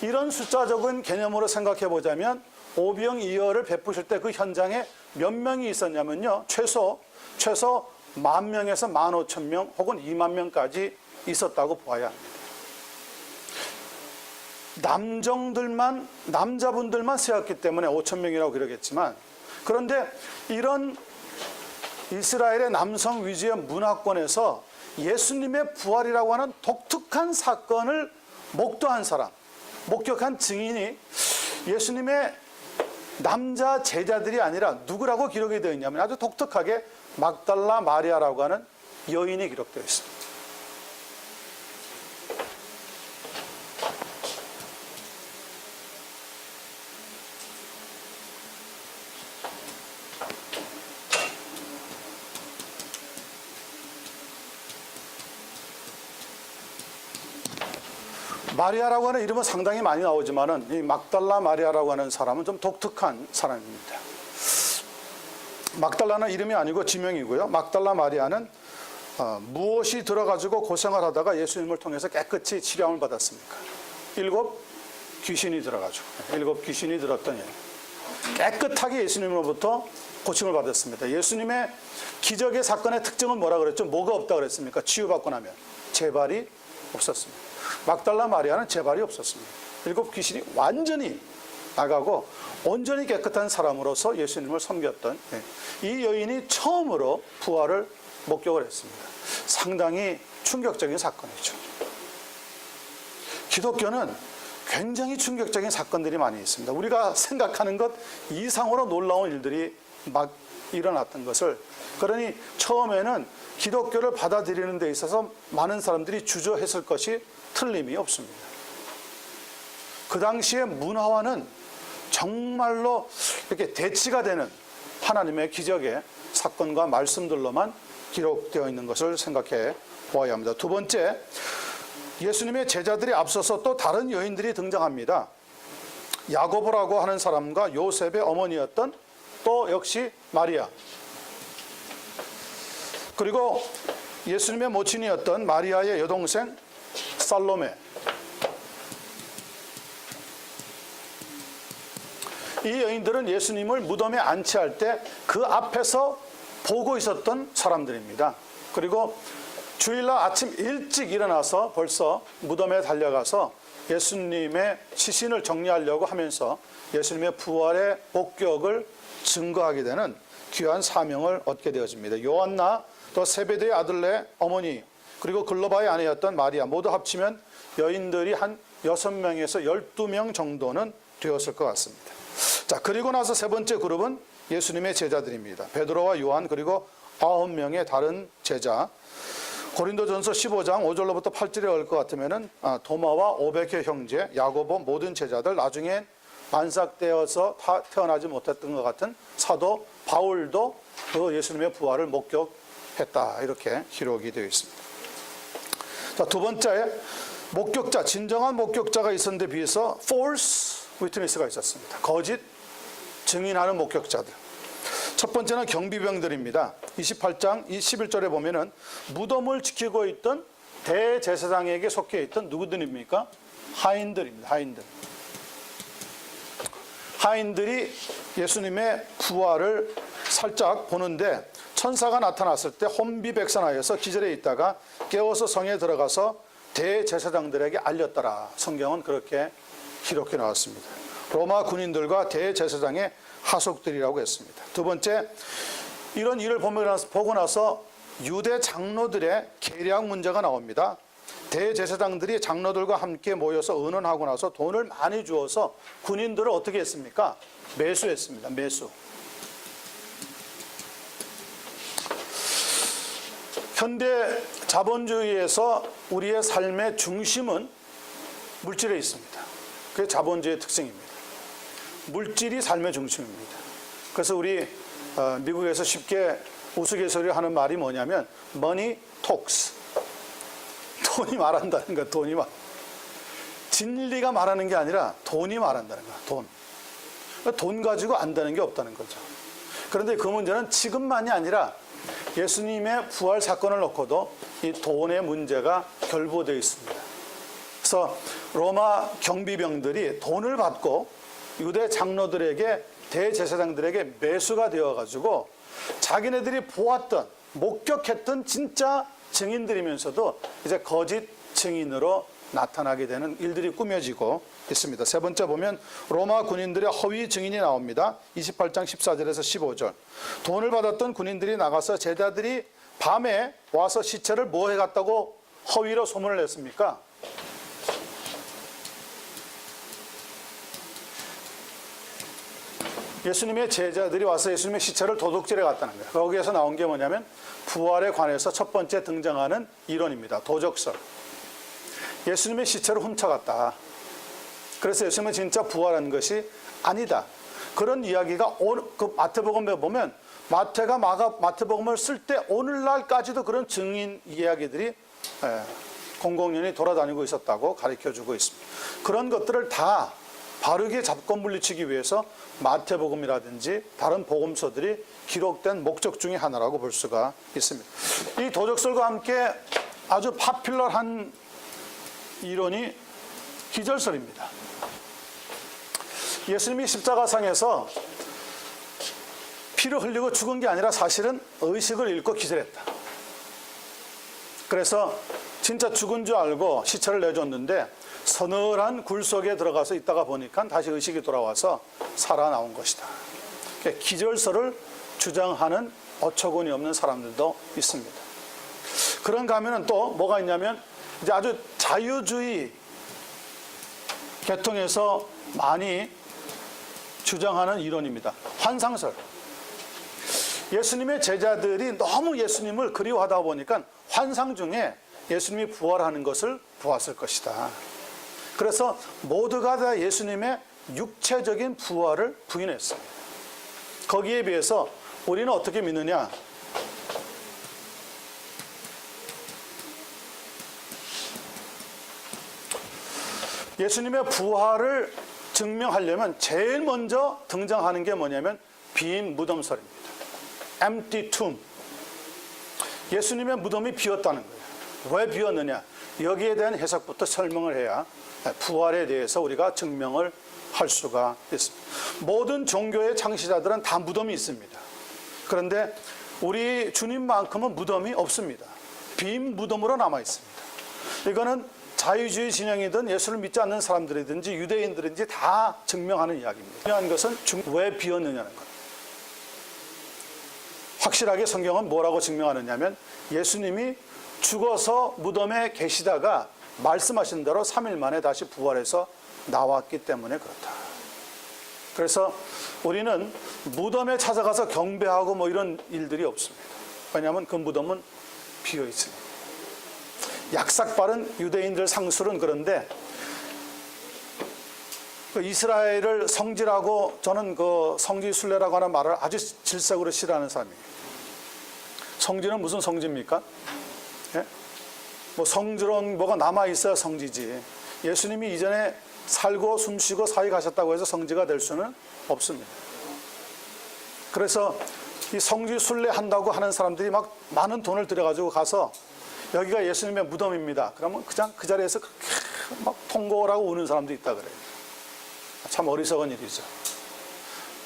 이런 숫자적인 개념으로 생각해 보자면 오병이어를 베푸실 때 그 현장에 몇 명이 있었냐면요. 최소 10,000명에서 15,000명 혹은 2만 명까지 있었다고 보아야 합니다. 남자분들만 세웠기 때문에 5천 명이라고 그러겠지만, 그런데 이런 이스라엘의 남성 위주의 문화권에서 예수님의 부활이라고 하는 독특한 사건을 목도한 사람, 목격한 증인이 예수님의 남자 제자들이 아니라 누구라고 기록이 되어 있냐면 아주 독특하게 막달라 마리아라고 하는 여인이 기록되어 있습니다. 마리아라고 하는 이름은 상당히 많이 나오지만은 이 막달라 마리아라고 하는 사람은 좀 독특한 사람입니다. 막달라는 이름이 아니고 지명이고요. 막달라 마리아는 무엇이 들어가지고 고생을 하다가 예수님을 통해서 깨끗이 치료함을 받았습니까? 7 귀신이 들어가지고 7 귀신이 들었더니 깨끗하게 예수님으로부터 고침을 받았습니다. 예수님의 기적의 사건의 특징은 뭐라 그랬죠? 뭐가 없다 그랬습니까? 치유받고 나면 재발이 없었습니다. 막달라 마리아는 재발이 없었습니다. 7 귀신이 완전히 나가고 온전히 깨끗한 사람으로서 예수님을 섬겼던 이 여인이 처음으로 부활을 목격을 했습니다. 상당히 충격적인 사건이죠. 기독교는 굉장히 충격적인 사건들이 많이 있습니다. 우리가 생각하는 것 이상으로 놀라운 일들이 막 일어났던 것을, 그러니 처음에는 기독교를 받아들이는 데 있어서 많은 사람들이 주저했을 것이 틀림이 없습니다. 그 당시의 문화와는 정말로 이렇게 대치가 되는 하나님의 기적의 사건과 말씀들로만 기록되어 있는 것을 생각해 보아야 합니다. 두 번째, 예수님의 제자들이 앞서서 또 다른 여인들이 등장합니다. 야고보라고 하는 사람과 요셉의 어머니였던 또 역시 마리아, 그리고 예수님의 모친이었던 마리아의 여동생 살로메. 이 여인들은 예수님을 무덤에 안치할 때 그 앞에서 보고 있었던 사람들입니다. 그리고 주일날 아침 일찍 일어나서 벌써 무덤에 달려가서 예수님의 시신을 정리하려고 하면서 예수님의 부활의 목격을 증거하게 되는 귀한 사명을 얻게 되어집니다. 요한나, 또 세베대의 아들네 어머니, 그리고 글로바의 아내였던 마리아, 모두 합치면 여인들이 한 6명에서 12명 정도는 되었을 것 같습니다. 자, 그리고 나서 세 번째 그룹은 예수님의 제자들입니다. 베드로와 요한, 그리고 9명의 다른 제자. 고린도전서 15장 5절로부터 8절에 올 것 같으면은 도마와 500의 형제, 야고보, 모든 제자들, 나중에 만삭되어서 태어나지 못했던 것 같은 사도 바울도 그 예수님의 부활을 목격했다, 이렇게 기록이 되어 있습니다. 자, 두 번째, 목격자, 진정한 목격자가 있었는데 비해서 false witness가 있었습니다. 거짓 증인하는 목격자들. 첫 번째는 경비병들입니다. 28장 11절에 보면은 무덤을 지키고 있던 대제사장에게 속해 있던 누구들입니까? 하인들입니다. 하인들이 예수님의 부활을 살짝 보는데 천사가 나타났을 때 혼비백산하여서 기절해 있다가 깨워서 성에 들어가서 대제사장들에게 알렸더라. 성경은 그렇게 기록해 나왔습니다. 로마 군인들과 대제사장의 하속들이라고 했습니다. 두 번째, 이런 일을 보고 나서 유대 장로들의 계략 문제가 나옵니다. 대제사장들이 장로들과 함께 모여서 의논하고 나서 돈을 많이 주어서 군인들을 어떻게 했습니까? 매수했습니다. 매수. 현대 자본주의에서 우리의 삶의 중심은 물질에 있습니다. 그게 자본주의의 특징입니다. 물질이 삶의 중심입니다. 그래서 우리 미국에서 쉽게 우스갯소리를 하는 말이 뭐냐면 money talks. 돈이 말한다는 거야. 돈이 말. 진리가 말하는 게 아니라 돈이 말한다는 거야. 돈 가지고 안다는 게 없다는 거죠. 그런데 그 문제는 지금만이 아니라 예수님의 부활 사건을 놓고도 이 돈의 문제가 결부되어 있습니다. 그래서 로마 경비병들이 돈을 받고 유대 장로들에게, 대제사장들에게 매수가 되어가지고 자기네들이 보았던, 목격했던 진짜 증인들이면서도 이제 거짓 증인으로 나타나게 되는 일들이 꾸며지고 있습니다. 세 번째 보면 로마 군인들의 허위 증인이 나옵니다. 28장 14절에서 15절. 돈을 받았던 군인들이 나가서 제자들이 밤에 와서 시체를 뭐 해갔다고 허위로 소문을 냈습니까? 예수님의 제자들이 와서 예수님의 시체를 도둑질해 갔다는 거예요. 거기에서 나온 게 뭐냐면 부활에 관해서 첫 번째 등장하는 이론입니다. 도적설. 예수님의 시체를 훔쳐갔다. 그래서 예수님은 진짜 부활한 것이 아니다. 그런 이야기가 그 마태복음에 보면 마태가 마태복음을 쓸 때 오늘날까지도 그런 증인 이야기들이 공공연히 돌아다니고 있었다고 가르쳐주고 있습니다. 그런 것들을 다 바르게 잡고 물리치기 위해서 마태복음이라든지 다른 복음서들이 기록된 목적 중에 하나라고 볼 수가 있습니다. 이 도적설과 함께 아주 파퓰러한 이론이 기절설입니다. 예수님이 십자가상에서 피를 흘리고 죽은 게 아니라 사실은 의식을 잃고 기절했다. 그래서 진짜 죽은 줄 알고 시체를 내줬는데 서늘한 굴 속에 들어가서 있다가 보니까 다시 의식이 돌아와서 살아나온 것이다. 기절설을 주장하는 어처구니 없는 사람들도 있습니다. 그런가 하면 또 뭐가 있냐면 이제 아주 자유주의 계통에서 많이 주장하는 이론입니다. 환상설. 예수님의 제자들이 너무 예수님을 그리워하다 보니까 환상 중에 예수님이 부활하는 것을 보았을 것이다. 그래서 모두가 다 예수님의 육체적인 부활을 부인했습니다. 거기에 비해서 우리는 어떻게 믿느냐? 예수님의 부활을 증명하려면 제일 먼저 등장하는 게 뭐냐면 빈 무덤설입니다. Empty tomb. 예수님의 무덤이 비었다는 거예요. 왜 비었느냐? 여기에 대한 해석부터 설명을 해야 부활에 대해서 우리가 증명을 할 수가 있습니다. 모든 종교의 창시자들은 다 무덤이 있습니다. 그런데 우리 주님만큼은 무덤이 없습니다. 빈 무덤으로 남아 있습니다. 이거는 자유주의 진영이든 예수를 믿지 않는 사람들이든지 유대인들인지 다 증명하는 이야기입니다. 중요한 것은 왜 비었느냐는 것. 확실하게 성경은 뭐라고 증명하느냐면 예수님이 죽어서 무덤에 계시다가 말씀하신 대로 3일 만에 다시 부활해서 나왔기 때문에 그렇다. 그래서 우리는 무덤에 찾아가서 경배하고 뭐 이런 일들이 없습니다. 왜냐하면 그 무덤은 비어 있습니다. 약삭빠른 유대인들 상술은 그런데 그 이스라엘을 성지라고 저는 그 성지순례라고 하는 말을 아주 질색으로 싫어하는 사람이에요. 성지는 무슨 성지입니까? 예? 뭐 성지론 뭐가 남아있어야 성지지. 예수님이 이전에 살고 숨쉬고 사히 가셨다고 해서 성지가 될 수는 없습니다. 그래서 이 성지 순례 한다고 하는 사람들이 막 많은 돈을 들여가지고 가서 여기가 예수님의 무덤입니다. 그러면 그냥 그 자리에서 막 통곡을 하고 우는 사람도 있다 그래요. 참 어리석은 일이죠.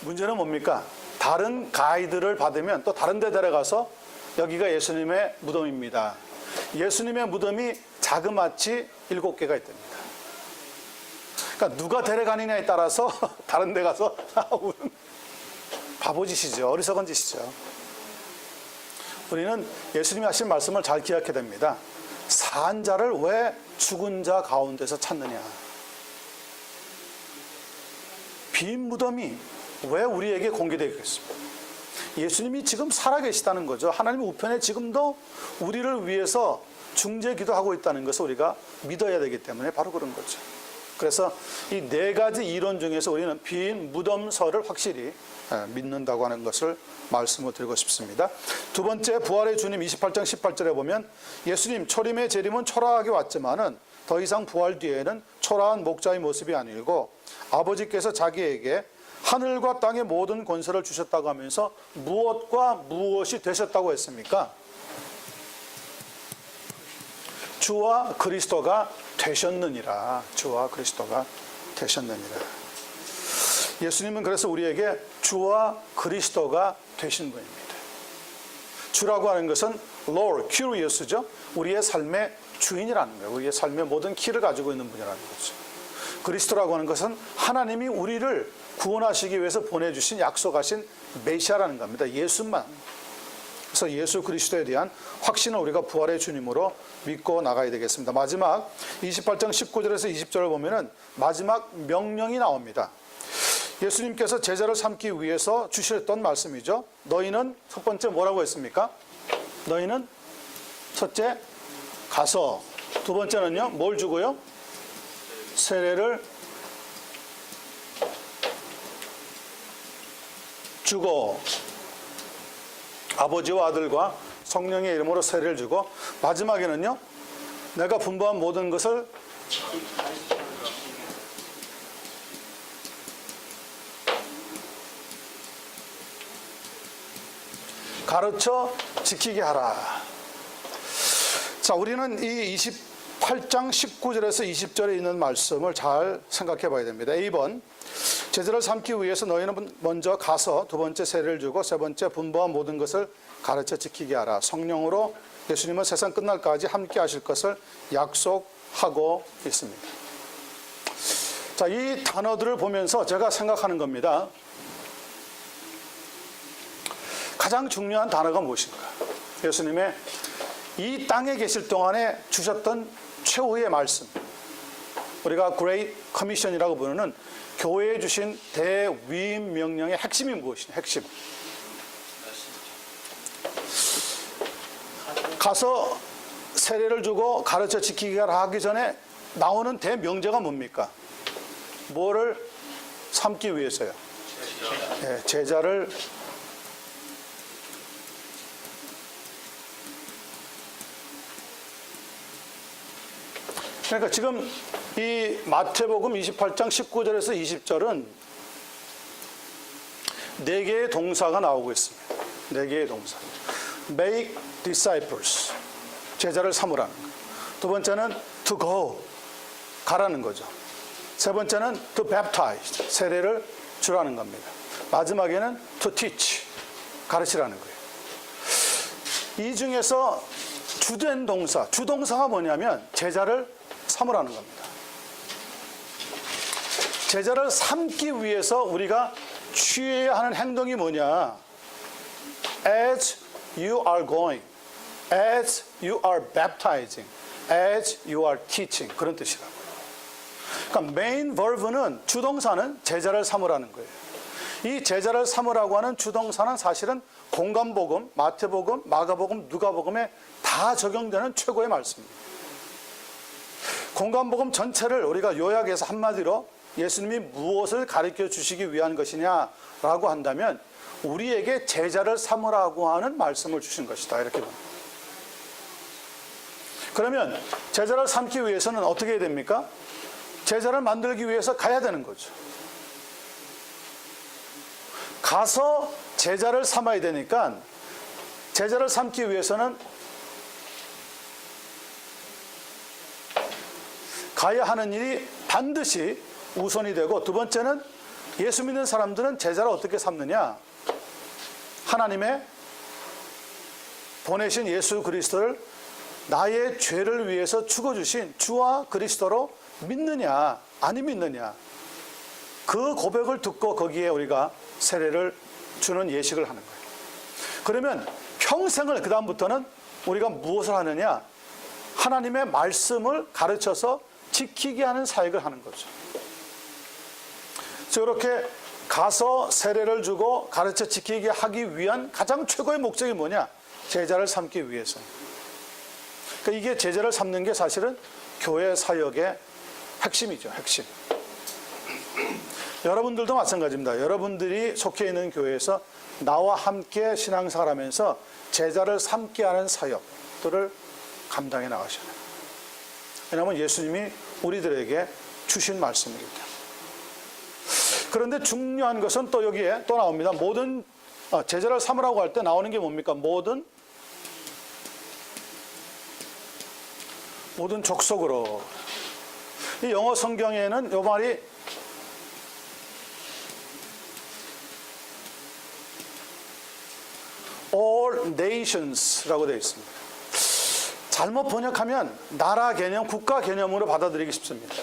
문제는 뭡니까? 다른 가이드를 받으면 또 다른 데 데려가서 여기가 예수님의 무덤입니다. 예수님의 무덤이 자그마치 7개가 있답니다. 그러니까 누가 데려가느냐에 따라서 다른 데 가서 우는 바보짓이죠. 어리석은 짓이죠. 우리는 예수님이 하신 말씀을 잘 기억해야 됩니다. 산 자를 왜 죽은 자 가운데서 찾느냐. 빈 무덤이 왜 우리에게 공개되겠습니까? 예수님이 지금 살아계시다는 거죠. 하나님 우편에 지금도 우리를 위해서 중재 기도하고 있다는 것을 우리가 믿어야 되기 때문에 바로 그런 거죠. 그래서 이 4가지 이론 중에서 우리는 빈 무덤설을 확실히 믿는다고 하는 것을 말씀을 드리고 싶습니다. 두 번째, 부활의 주님 28장 18절에 보면 예수님 초림의 재림은 초라하게 왔지만은 더 이상 부활 뒤에는 초라한 목자의 모습이 아니고 아버지께서 자기에게 하늘과 땅의 모든 권세를 주셨다고 하면서 무엇과 무엇이 되셨다고 했습니까? 주와 그리스도가 되셨느니라. 주와 그리스도가 되셨느니라. 예수님은 그래서 우리에게 주와 그리스도가 되신 분입니다. 주라고 하는 것은 Lord, Curious죠. 우리의 삶의 주인이라는 거예요. 우리의 삶의 모든 키를 가지고 있는 분이라는 거죠. 그리스도라고 하는 것은 하나님이 우리를 구원하시기 위해서 보내주신 약속하신 메시아라는 겁니다. 예수만. 그래서 예수 그리스도에 대한 확신을 우리가 부활의 주님으로 믿고 나가야 되겠습니다. 마지막 28장 19절에서 20절을 보면은 마지막 명령이 나옵니다. 예수님께서 제자를 삼기 위해서 주셨던 말씀이죠. 너희는 첫 번째 뭐라고 했습니까? 너희는 첫째 가서, 두 번째는요 뭘 주고요? 세례를 주고, 아버지와 아들과 성령의 이름으로 세례를 주고, 마지막에는요 내가 분부한 모든 것을 가르쳐 지키게 하라. 자, 우리는 이 28장 19절에서 20절에 있는 말씀을 잘 생각해 봐야 됩니다. A번, 제자를 삼기 위해서 너희는 먼저 가서, 두 번째 세례를 주고, 세 번째 분부한 모든 것을 가르쳐 지키게 하라. 성령으로 예수님은 세상 끝날까지 함께 하실 것을 약속하고 있습니다. 자, 이 단어들을 보면서 제가 생각하는 겁니다. 가장 중요한 단어가 무엇인가? 예수님의 이 땅에 계실 동안에 주셨던 최후의 말씀, 우리가 Great Commission이라고 부르는 교회에 주신 대위임 명령의 핵심이 무엇이냐? 핵심. 가서 세례를 주고 가르쳐 지키게 하기 전에 나오는 대명제가 뭡니까? 뭐를 삼기 위해서요? 네, 제자를 그러니까 지금 이 마태복음 28장 19절에서 20절은 네 개의 동사가 나오고 있습니다. 네 개의 동사. Make disciples, 제자를 삼으라는 거예요. 두 번째는 to go, 가라는 거죠. 세 번째는 to baptize, 세례를 주라는 겁니다. 마지막에는 to teach, 가르치라는 거예요. 이 중에서 주된 동사, 주동사가 뭐냐면 제자를 삼으라는 겁니다. 제자를 삼기 위해서 우리가 취해야 하는 행동이 뭐냐? As you are going, as you are baptizing, as you are teaching, 그런 뜻이라고요. 그러니까 메인 verb는, 주동사는 제자를 삼으라는 거예요. 이 제자를 삼으라고 하는 주동사는 사실은 공관복음, 마태복음, 마가복음, 누가복음에 다 적용되는 최고의 말씀입니다. 공관복음 전체를 우리가 요약해서 한마디로 예수님이 무엇을 가르쳐 주시기 위한 것이냐라고 한다면 우리에게 제자를 삼으라고 하는 말씀을 주신 것이다, 이렇게 봅니다. 그러면 제자를 삼기 위해서는 어떻게 해야 됩니까? 제자를 만들기 위해서 가야 되는 거죠. 가서 제자를 삼아야 되니까 제자를 삼기 위해서는 가야 하는 일이 반드시 우선이 되고, 두 번째는 예수 믿는 사람들은 제자를 어떻게 삼느냐? 하나님의 보내신 예수 그리스도를 나의 죄를 위해서 죽어주신 주와 그리스도로 믿느냐 안 믿느냐, 그 고백을 듣고 거기에 우리가 세례를 주는 예식을 하는 거예요. 그러면 평생을, 그 다음부터는 우리가 무엇을 하느냐? 하나님의 말씀을 가르쳐서 지키게 하는 사역을 하는 거죠. 저렇게 가서 세례를 주고 가르쳐 지키게 하기 위한 가장 최고의 목적이 뭐냐? 제자를 삼기 위해서. 그러니까 이게 제자를 삼는 게 사실은 교회 사역의 핵심이죠. 핵심. 여러분들도 마찬가지입니다. 여러분들이 속해 있는 교회에서 나와 함께 신앙생활하면서 제자를 삼게 하는 사역들을 감당해 나가셔야 돼요. 왜냐하면 예수님이 우리들에게 주신 말씀이기 때문에. 그런데 중요한 것은 또 여기에 또 나옵니다. 모든 제자를 삼으라고 할 때 나오는 게 뭡니까? 모든 족속으로. 이 영어 성경에는 이 말이 all all nations라고 되어 있습니다. 잘못 번역하면 나라 개념, 국가 개념으로 받아들이기 쉽습니다.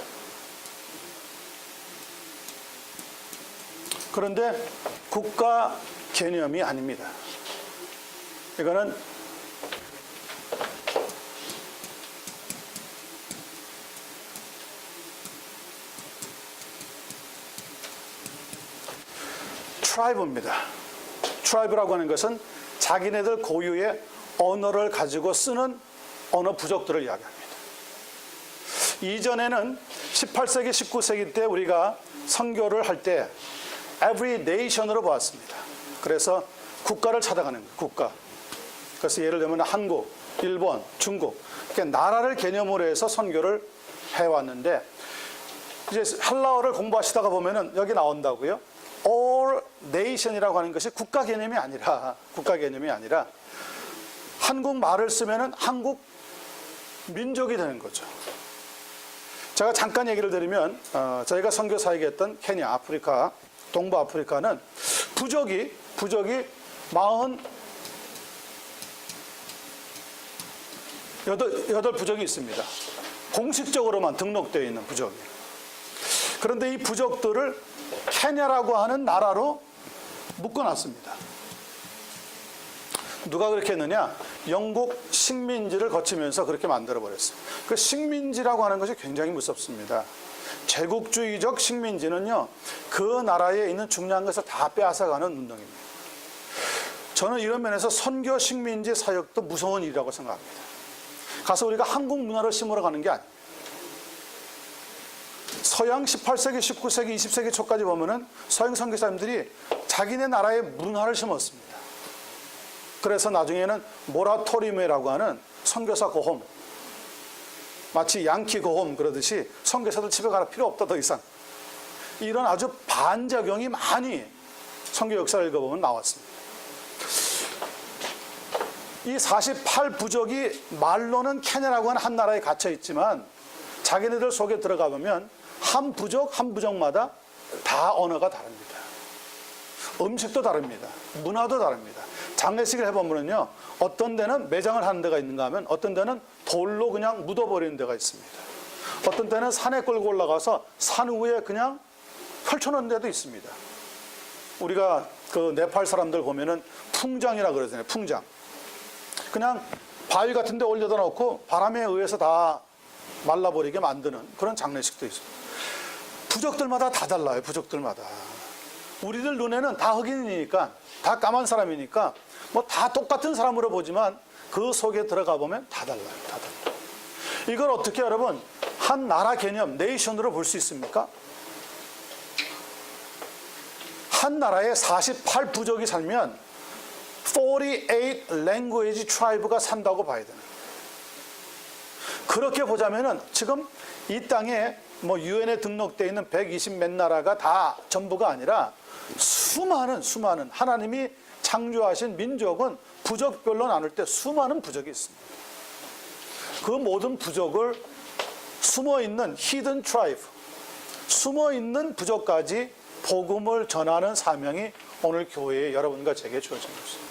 그런데 국가 개념이 아닙니다. 이거는 트라이브입니다. 트라이브라고 하는 것은 자기네들 고유의 언어를 가지고 쓰는 언어 부족들을 이야기합니다. 이전에는 18세기, 19세기 때 우리가 선교를 할 때 every nation으로 보았습니다. 그래서 국가를 찾아가는 거예요. 국가. 그래서 예를 들면 한국, 일본, 중국 이렇게 나라를 개념으로 해서 선교를 해왔는데 이제 한라어를 공부하시다가 보면은 여기 나온다고요. all nation이라고 하는 것이 국가 개념이 아니라 한국 말을 쓰면은 한국 민족이 되는 거죠. 제가 잠깐 얘기를 드리면 저희가 선교 사역했던 케냐, 아프리카, 동부 아프리카는 부족이 48 부족이 있습니다. 공식적으로만 등록되어 있는 부족이. 그런데 이 부족들을 케냐라고 하는 나라로 묶어놨습니다. 누가 그렇게 했느냐? 영국 식민지를 거치면서 그렇게 만들어버렸어요. 그 식민지라고 하는 것이 굉장히 무섭습니다. 제국주의적 식민지는요, 그 나라에 있는 중요한 것을 다 빼앗아가는 운동입니다. 저는 이런 면에서 선교 식민지 사역도 무서운 일이라고 생각합니다. 가서 우리가 한국 문화를 심으러 가는 게 아니에요. 서양 18세기, 19세기, 20세기 초까지 보면은 서양 선교사님들이 자기네 나라의 문화를 심었습니다. 그래서 나중에는 모라토리움이라고 하는 선교사 고홈, 마치 양키 고홈 그러듯이 선교사들 집에 가라 필요 없다 더 이상, 이런 아주 반작용이 많이 선교 역사를 읽어보면 나왔습니다. 이 48부족이 말로는 케냐라고 하는 한 나라에 갇혀 있지만 자기네들 속에 들어가 보면 한 부족마다 다 언어가 다릅니다. 음식도 다릅니다. 문화도 다릅니다. 장례식을 해보면요, 어떤 데는 매장을 하는 데가 있는가 하면 어떤 데는 돌로 그냥 묻어버리는 데가 있습니다. 어떤 때는 산에 끌고 올라가서 산 위에 그냥 펼쳐놓는 데도 있습니다. 우리가 그 네팔 사람들 보면은 풍장이라 그러잖아요. 풍장. 그냥 바위 같은 데 올려다 놓고 바람에 의해서 다 말라버리게 만드는 그런 장례식도 있습니다. 부족들마다 다 달라요. 부족들마다. 우리들 눈에는 다 흑인이니까, 다 까만 사람이니까 뭐 다 똑같은 사람으로 보지만 그 속에 들어가 보면 다 달라요. 다 달라요. 이걸 어떻게 여러분 한 나라 개념, 네이션으로 볼 수 있습니까? 한 나라에 48부족이 살면 48 language tribe가 산다고 봐야 되는 거예요. 그렇게 보자면은 지금 이 땅에 뭐 유엔에 등록되어 있는 120 몇 나라가 다 전부가 아니라 수많은 하나님이 창조하신 민족은 부족별로 나눌 때 수많은 부족이 있습니다. 그 모든 부족을 숨어있는 hidden tribe, 숨어있는 부족까지 복음을 전하는 사명이 오늘 교회에 여러분과 제게 주어진 것입니다.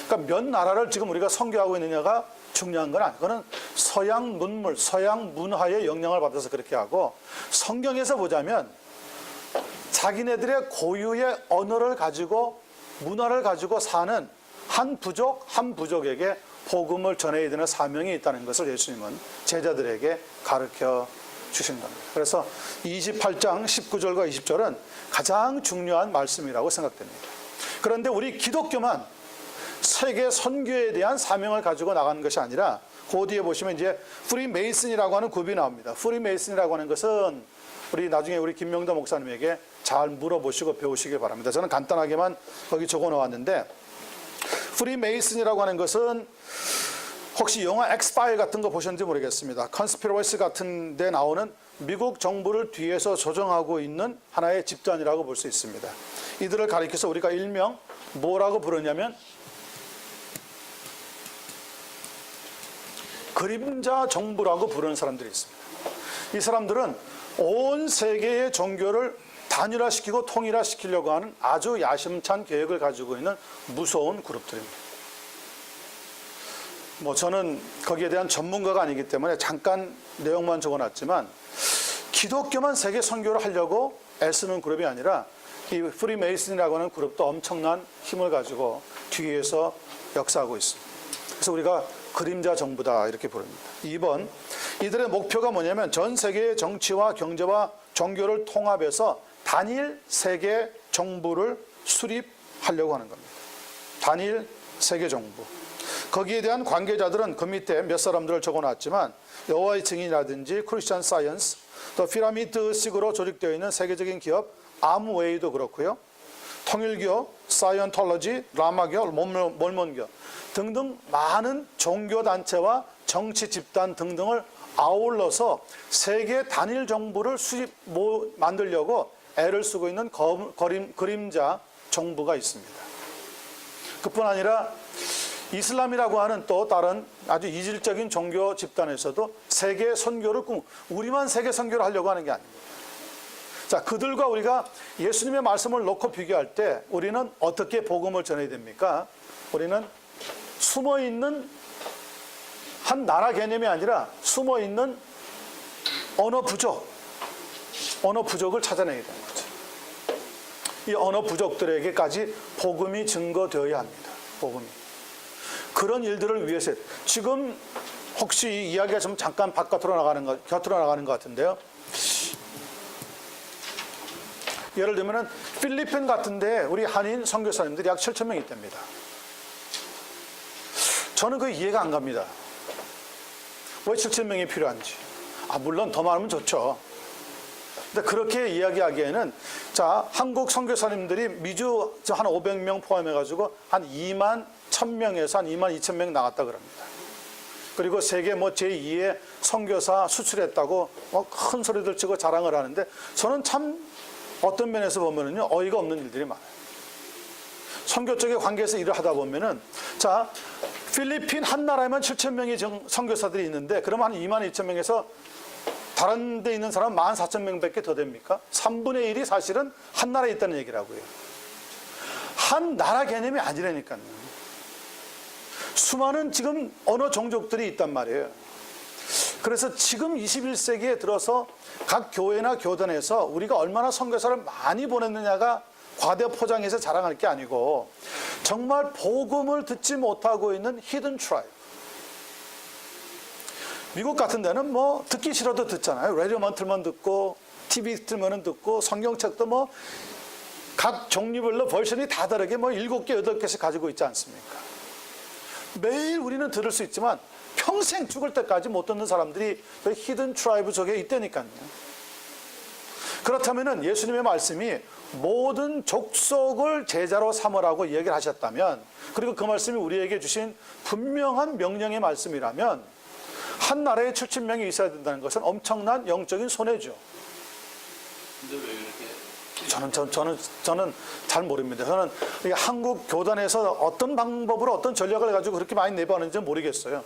그러니까 몇 나라를 지금 우리가 선교하고 있느냐가 중요한 건 아니고, 그거는 서양 문물, 서양 문화의 영향을 받아서 그렇게 하고, 성경에서 보자면 자기네들의 고유의 언어를 가지고 문화를 가지고 사는 한 부족에게 복음을 전해야 되는 사명이 있다는 것을 예수님은 제자들에게 가르쳐 주신 겁니다. 그래서 28장 19절과 20절은 가장 중요한 말씀이라고 생각됩니다. 그런데 우리 기독교만 세계 선교에 대한 사명을 가지고 나가는 것이 아니라, 그 뒤에 보시면 이제 프리메이슨이라고 하는 굽이 나옵니다. 프리메이슨이라고 하는 것은 우리 나중에 우리 김명도 목사님에게 잘 물어보시고 배우시길 바랍니다. 저는 간단하게만 거기 적어 놓았는데, 프리메이슨이라고 하는 것은 혹시 영화 엑스파일 같은 거 보셨는지 모르겠습니다. 컨스피러시 같은 데 나오는 미국 정부를 뒤에서 조정하고 있는 하나의 집단이라고 볼 수 있습니다. 이들을 가리켜서 우리가 일명 뭐라고 부르냐면 그림자 정부라고 부르는 사람들이 있습니다. 이 사람들은 온 세계의 종교를 단일화시키고 통일화시키려고 하는 아주 야심찬 계획을 가지고 있는 무서운 그룹들입니다. 뭐 저는 거기에 대한 전문가가 아니기 때문에 잠깐 내용만 적어놨지만 기독교만 세계 선교를 하려고 애쓰는 그룹이 아니라 이 프리메이슨이라고 하는 그룹도 엄청난 힘을 가지고 뒤에서 역사하고 있습니다. 그래서 우리가 그림자 정부다 이렇게 부릅니다. 2번, 이들의 목표가 뭐냐면 전 세계의 정치와 경제와 종교를 통합해서 단일 세계 정부를 수립하려고 하는 겁니다. 단일 세계 정부. 거기에 대한 관계자들은 그 밑에 몇 사람들을 적어놨지만 여호와의 증인이라든지 크리스천 사이언스, 또 피라미드식으로 조직되어 있는 세계적인 기업 아무웨이도 그렇고요. 통일교, 사이언톨로지, 라마교, 몰몬교 등등 많은 종교단체와 정치 집단 등등을 아울러서 세계 단일 정부를 만들려고 애를 쓰고 있는 그림자 정부가 있습니다. 그뿐 아니라 이슬람이라고 하는 또 다른 아주 이질적인 종교 집단에서도 세계 선교를 우리만 세계 선교를 하려고 하는 게 아닙니다. 자, 그들과 우리가 예수님의 말씀을 놓고 비교할 때 우리는 어떻게 복음을 전해야 됩니까? 우리는 숨어있는 한 나라 개념이 아니라 숨어있는 언어 부족을 찾아내야 되는 거죠. 이 언어 부족들에게까지 복음이 증거되어야 합니다. 복음이. 그런 일들을 위해서 지금 혹시 이 이야기가 좀 잠깐 곁으로 나가는 것 같은데요. 예를 들면 필리핀 같은데 우리 한인 선교사님들이 약 7,000명 있답니다. 저는 그게 이해가 안 갑니다. 왜 7,000명이 필요한지. 물론 더 많으면 좋죠. 근데 그렇게 이야기하기에는 자, 한국 선교사님들이 미주 한 500명 포함해가지고 한 2만 1,000명에서 한 2만 2,000명 나갔다 그럽니다. 그리고 세계 제2의 선교사 수출했다고 큰 소리들 치고 자랑을 하는데 저는 참 어떤 면에서 보면은요, 어이가 없는 일들이 많아요. 선교 쪽의 관계에서 일을 하다 보면은 자, 필리핀 한 나라에만 7,000명의 선교사들이 있는데 그러면 한 2만 2,000명에서 다른 데 있는 사람은 14,000명밖에 더 됩니까? 3분의 1이 사실은 한 나라에 있다는 얘기라고요. 한 나라 개념이 아니라니까요. 수많은 지금 언어 종족들이 있단 말이에요. 그래서 지금 21세기에 들어서 각 교회나 교단에서 우리가 얼마나 선교사를 많이 보냈느냐가 과대 포장해서 자랑할 게 아니고 정말 복음을 듣지 못하고 있는 히든 트라이브. 미국 같은 데는 뭐 듣기 싫어도 듣잖아요. 라디오만 틀면 듣고 TV 틀면 듣고 성경책도 뭐 각 종류별로 버전이 다 다르게 뭐 7개, 8개씩 가지고 있지 않습니까? 매일 우리는 들을 수 있지만 평생 죽을 때까지 못 듣는 사람들이 히든 트라이브 속에 있다니까요. 그렇다면 예수님의 말씀이 모든 족속을 제자로 삼으라고 얘기를 하셨다면, 그리고 그 말씀이 우리에게 주신 분명한 명령의 말씀이라면 한 나라에 7,000명이 있어야 된다는 것은 엄청난 영적인 손해죠. 근데 왜 그렇게? 저는 잘 모릅니다. 저는 한국 교단에서 어떤 방법으로 어떤 전략을 가지고 그렇게 많이 내보내는지 모르겠어요.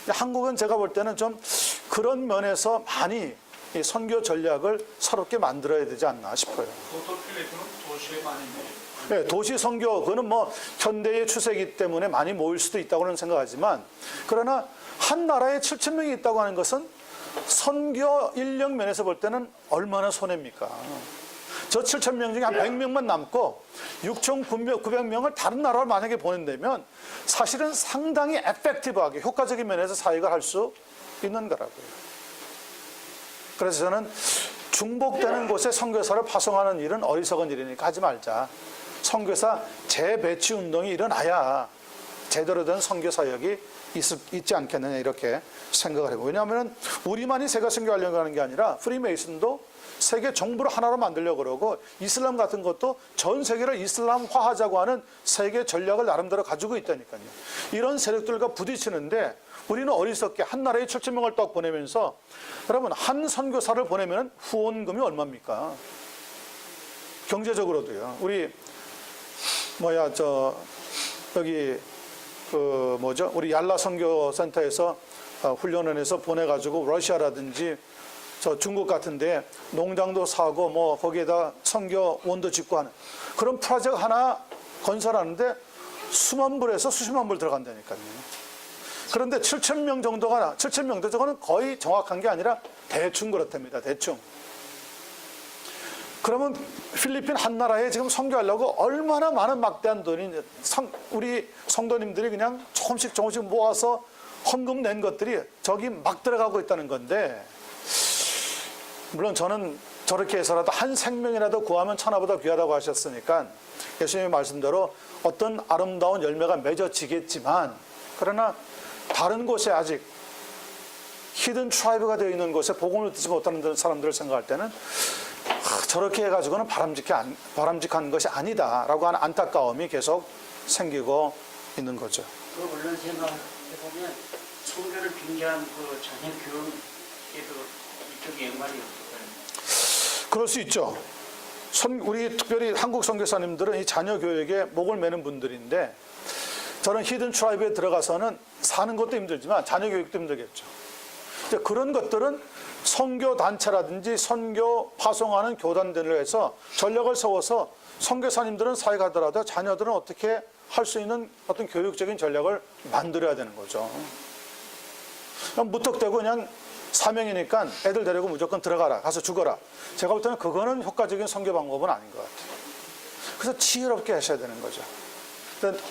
한국은 제가 볼 때는 좀 그런 면에서 많이 이 선교 전략을 새롭게 만들어야 되지 않나 싶어요. 그것도 필리핀은 도시에 많이 모여요. 네, 도시 선교, 그거는 뭐 현대의 추세이기 때문에 많이 모일 수도 있다고는 생각하지만, 그러나 한 나라에 7,000명이 있다고 하는 것은 선교 인력 면에서 볼 때는 얼마나 손해입니까? 저 7,000명 중에 한 100명만 남고 6,900명을 다른 나라로 만약에 보낸다면 사실은 상당히 에펙티브하게 효과적인 면에서 사역을 할 수 있는 거라고요. 그래서 저는 중복되는 곳에 선교사를 파송하는 일은 어리석은 일이니까 하지 말자. 선교사 재배치 운동이 일어나야 제대로 된 선교 사역이 있지 않겠느냐 이렇게 생각을 해요. 왜냐하면 우리만이 세계 선교하려고 하는 게 아니라 프리메이슨도 세계 정부를 하나로 만들려고 그러고 이슬람 같은 것도 전 세계를 이슬람화하자고 하는 세계 전략을 나름대로 가지고 있다니까요. 이런 세력들과 부딪히는데 우리는 어리석게 한 나라에 7,000명을 딱 보내면서, 여러분 한 선교사를 보내면 후원금이 얼마입니까? 경제적으로도요. 우리 여기 우리 얄라 선교센터에서 훈련을 해서 보내가지고 러시아라든지 저 중국 같은데 농장도 사고 뭐 거기에다 선교원도 짓고 하는 그런 프로젝트 하나 건설하는데 수만 불에서 수십만 불 들어간다니까요. 그런데 7,000명 정도가 7,000명 정도는 거의 정확한 게 아니라 대충 그렇답니다. 대충. 그러면 필리핀 한 나라에 지금 선교하려고 얼마나 많은 막대한 돈이 우리 성도님들이 그냥 조금씩 조금씩 모아서 헌금 낸 것들이 저기 막 들어가고 있다는 건데, 물론 저는 저렇게 해서라도 한 생명이라도 구하면 천하보다 귀하다고 하셨으니까 예수님의 말씀대로 어떤 아름다운 열매가 맺어지겠지만, 그러나 다른 곳에 아직 히든 트라이브가 되어 있는 곳에 복음을 듣지 못하는 사람들을 생각할 때는 저렇게 해가지고는 바람직한 것이 아니다라고 하는 안타까움이 계속 생기고 있는 거죠. 그 물론 생각해보면 성교를 빙자한 그 자녀 교육에도 이쪽에 연관이 없을까요? 그럴 수 있죠. 우리 특별히 한국 선교사님들은 이 자녀 교육에 목을 매는 분들인데, 저는 히든 트라이브에 들어가서는 사는 것도 힘들지만 자녀 교육도 힘들겠죠. 이제 그런 것들은 선교 단체라든지 선교 파송하는 교단들을 해서 전략을 세워서 선교사님들은 사회 가더라도 자녀들은 어떻게 할 수 있는 어떤 교육적인 전략을 만들어야 되는 거죠. 그냥 무턱대고 그냥 사명이니까 애들 데리고 무조건 들어가라, 가서 죽어라. 제가 볼 때는 그거는 효과적인 선교 방법은 아닌 것 같아요. 그래서 지혜롭게 하셔야 되는 거죠.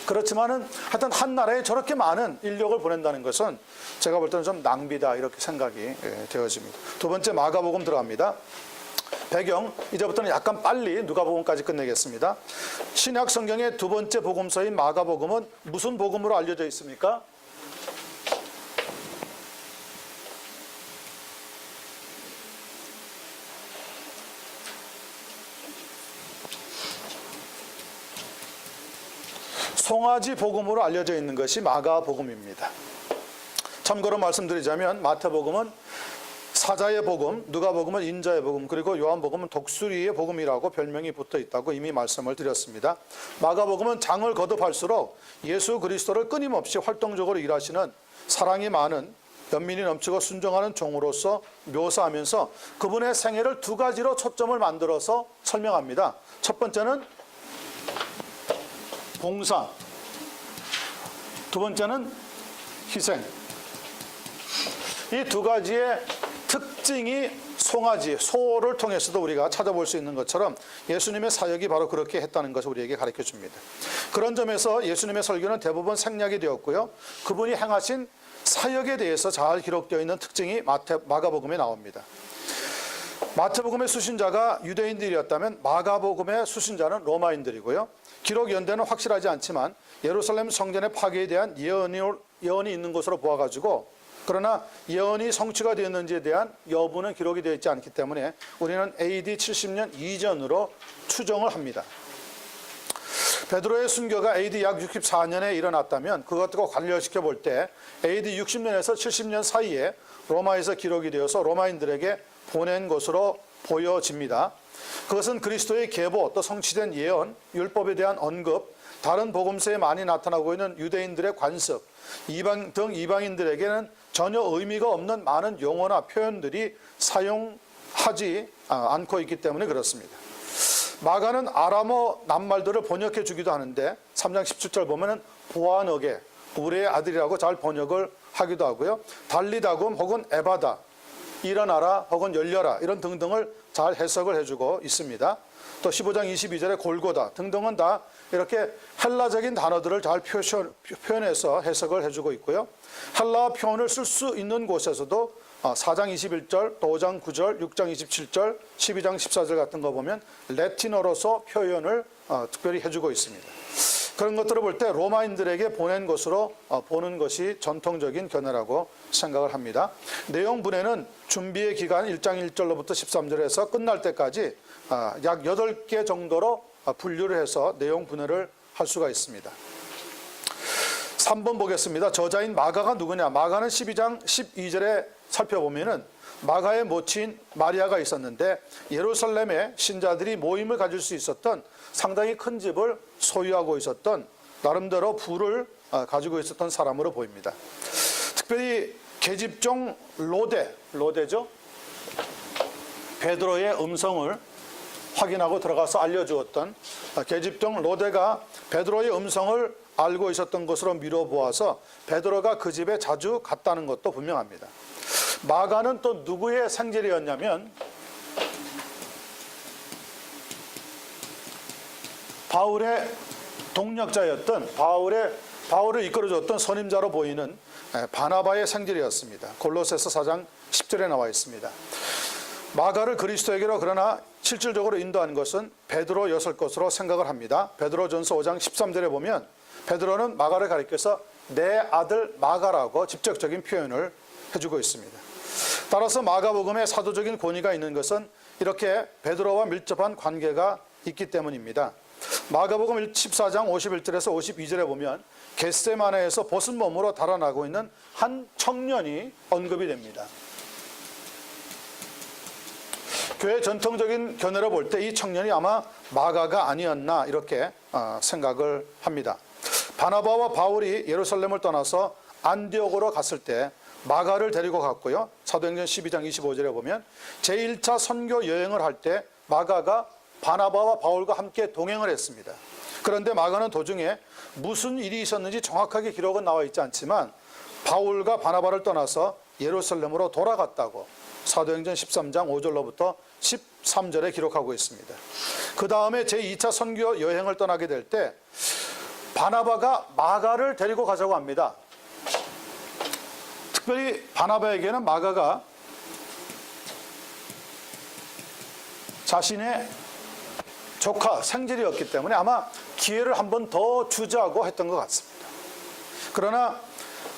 그렇지만은 하여튼 한 나라에 저렇게 많은 인력을 보낸다는 것은 제가 볼 때는 좀 낭비다, 이렇게 생각이 되어집니다. 두 번째 마가복음 들어갑니다. 배경, 이제부터는 약간 빨리 누가복음까지 끝내겠습니다. 신약 성경의 두 번째 복음서인 마가복음은 무슨 복음으로 알려져 있습니까? 송아지 복음으로 알려져 있는 것이 마가복음입니다. 참고로 말씀드리자면 마태복음은 사자의 복음, 누가복음은 인자의 복음, 그리고 요한복음은 독수리의 복음이라고 별명이 붙어 있다고 이미 말씀을 드렸습니다. 마가복음은 장을 거듭할수록 예수 그리스도를 끊임없이 활동적으로 일하시는 사랑이 많은, 연민이 넘치고 순종하는 종으로서 묘사하면서 그분의 생애를 두 가지로 초점을 만들어서 설명합니다. 첫 번째는 봉사, 두 번째는 희생. 이 두 가지의 특징이 송아지, 소를 통해서도 우리가 찾아볼 수 있는 것처럼 예수님의 사역이 바로 그렇게 했다는 것을 우리에게 가르쳐 줍니다. 그런 점에서 예수님의 설교는 대부분 생략이 되었고요. 그분이 행하신 사역에 대해서 잘 기록되어 있는 특징이 마가복음에 나옵니다. 마태복음의 수신자가 유대인들이었다면 마가복음의 수신자는 로마인들이고요. 기록 연대는 확실하지 않지만 예루살렘 성전의 파괴에 대한 예언이 있는 것으로 보아가지고, 그러나 예언이 성취가 되었는지에 대한 여부는 기록이 되어 있지 않기 때문에 우리는 AD 70년 이전으로 추정을 합니다. 베드로의 순교가 AD 약 64년에 일어났다면 그것과 관련시켜 볼 때 AD 60년에서 70년 사이에 로마에서 기록이 되어서 로마인들에게 보낸 것으로 보여집니다. 그것은 그리스도의 계보, 또 성취된 예언, 율법에 대한 언급, 다른 복음서에 많이 나타나고 있는 유대인들의 관습, 이방인들에게는 전혀 의미가 없는 많은 용어나 표현들이 사용하지 않고 있기 때문에 그렇습니다. 마가는 아람어 낱말들을 번역해 주기도 하는데 3장 17절 보면은 보아너게, 우리의 아들이라고 잘 번역을 하기도 하고요. 달리다금 혹은 에바다, 일어나라 혹은 열려라, 이런 등등을 잘 해석을 해주고 있습니다. 또 15장 22절에 골고다 등등은 다 이렇게 헬라적인 단어들을 잘 표현해서 해석을 해주고 있고요. 헬라 표현을 쓸 수 있는 곳에서도 4장 21절, 또 5장 9절, 6장 27절, 12장 14절 같은 거 보면 레틴어로서 표현을 특별히 해주고 있습니다. 그런 것들을 볼 때 로마인들에게 보낸 것으로 보는 것이 전통적인 견해라고 생각을 합니다. 내용 분해는 준비의 기간 1장 1절로부터 13절에서 끝날 때까지 약 8개 정도로 분류를 해서 내용 분해를 할 수가 있습니다. 3번 보겠습니다. 저자인 마가가 누구냐? 마가는 12장 12절에 살펴보면은 마가의 모친 마리아가 있었는데 예루살렘에 신자들이 모임을 가질 수 있었던 상당히 큰 집을 소유하고 있었던, 나름대로 부를 가지고 있었던 사람으로 보입니다. 특별히 계집종 로데죠. 베드로의 음성을 확인하고 들어가서 알려주었던 계집종 로데가 베드로의 음성을 알고 있었던 것으로 미뤄보아서 베드로가 그 집에 자주 갔다는 것도 분명합니다. 마가는 또 누구의 생질이었냐면 바울의 동력자였던 바울을 이끌어줬던 선임자로 보이는 바나바의 생질이었습니다. 골로새서 4장 10절에 나와 있습니다. 마가를 그리스도에게로 그러나 실질적으로 인도한 것은 베드로였을 것으로 생각을 합니다. 베드로전서 5장 13절에 보면 베드로는 마가를 가리켜서 내 아들 마가라고 직접적인 표현을 해주고 있습니다. 따라서 마가복음에 사도적인 권위가 있는 것은 이렇게 베드로와 밀접한 관계가 있기 때문입니다. 마가복음 14장 51절에서 52절에 보면 겟세마네에서 벗은 몸으로 달아나고 있는 한 청년이 언급이 됩니다. 교회 전통적인 견해로 볼 때 이 청년이 아마 마가가 아니었나 이렇게 생각을 합니다. 바나바와 바울이 예루살렘을 떠나서 안디옥으로 갔을 때 마가를 데리고 갔고요. 사도행전 12장 25절에 보면 제1차 선교 여행을 할 때 마가가 바나바와 바울과 함께 동행을 했습니다. 그런데 마가는 도중에 무슨 일이 있었는지 정확하게 기록은 나와 있지 않지만 바울과 바나바를 떠나서 예루살렘으로 돌아갔다고 사도행전 13장 5절로부터 13절에 기록하고 있습니다. 그 다음에 제2차 선교 여행을 떠나게 될 때 바나바가 마가를 데리고 가자고 합니다. 특별히 바나바에게는 마가가 자신의 조카 생질이었기 때문에 아마 기회를 한 번 더 주자고 했던 것 같습니다. 그러나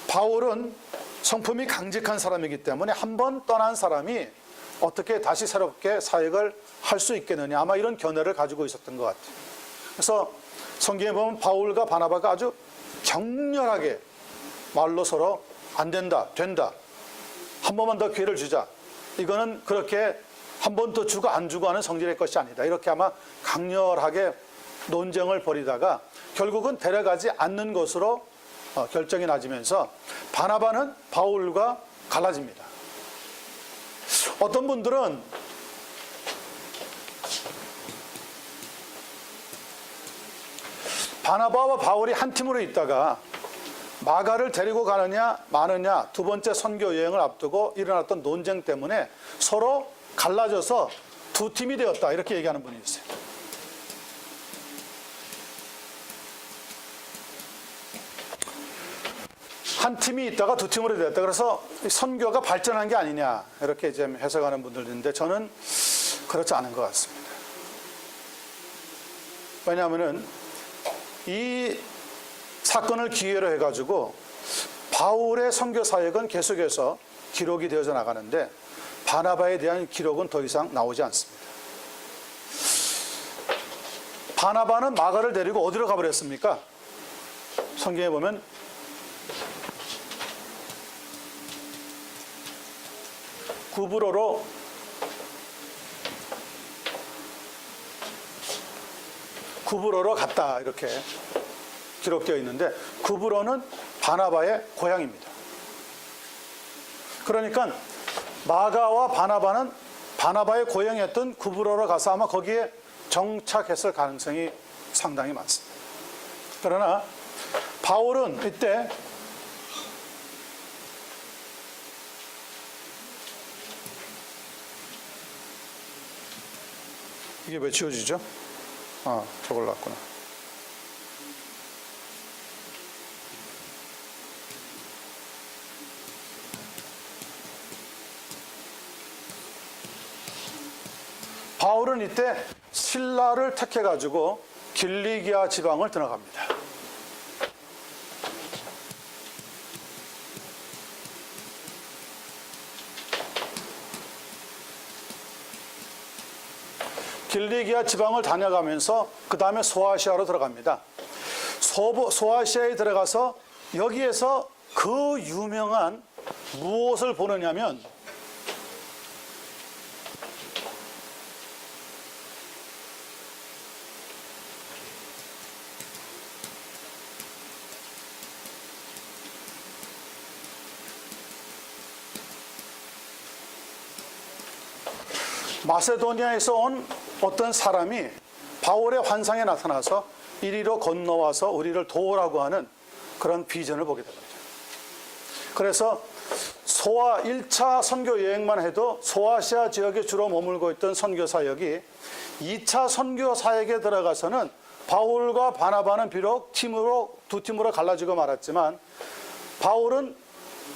바울은 성품이 강직한 사람이기 때문에 한 번 떠난 사람이 어떻게 다시 새롭게 사역을 할 수 있겠느냐 아마 이런 견해를 가지고 있었던 것 같아요. 그래서 성경에 보면 바울과 바나바가 아주 격렬하게 말로 서로 안 된다, 된다. 한 번만 더 기회를 주자. 이거는 그렇게 한 번 더 주고 안 주고 하는 성질의 것이 아니다. 이렇게 아마 강렬하게 논쟁을 벌이다가 결국은 데려가지 않는 것으로 결정이 나지면서 바나바는 바울과 갈라집니다. 어떤 분들은 바나바와 바울이 한 팀으로 있다가 마가를 데리고 가느냐 마느냐 두 번째 선교 여행을 앞두고 일어났던 논쟁 때문에 서로 갈라져서 두 팀이 되었다 이렇게 얘기하는 분이 있어요. 한 팀이 있다가 두 팀으로 되었다. 그래서 선교가 발전한 게 아니냐 이렇게 좀 해석하는 분들도 있는데 저는 그렇지 않은 것 같습니다. 왜냐하면은 이 사건을 기회로 해가지고 바울의 선교 사역은 계속해서 기록이 되어져 나가는데 바나바에 대한 기록은 더 이상 나오지 않습니다. 바나바는 마가를 데리고 어디로 가버렸습니까? 성경에 보면 구브로로 갔다 이렇게 기록되어 있는데 구브로는 바나바의 고향입니다. 그러니까 마가와 바나바는 바나바의 고향이었던 구브로로 가서 아마 거기에 정착했을 가능성이 상당히 많습니다. 그러나 바울은 이때 이게 왜 지워지죠? 저걸 놨구나. 바울은 이때 실라를 택해가지고 길리기아 지방을 들어갑니다. 길리기아 지방을 다녀가면서 그 다음에 소아시아로 들어갑니다. 소아시아에 들어가서 여기에서 그 유명한 무엇을 보느냐면 마세도니아에서 온 어떤 사람이 바울의 환상에 나타나서 이리로 건너와서 우리를 도우라고 하는 그런 비전을 보게 됩니다. 그래서 1차 선교 여행만 해도 소아시아 지역에 주로 머물고 있던 선교 사역이 2차 선교 사역에 들어가서는 바울과 바나바는 비록 두 팀으로 갈라지고 말았지만 바울은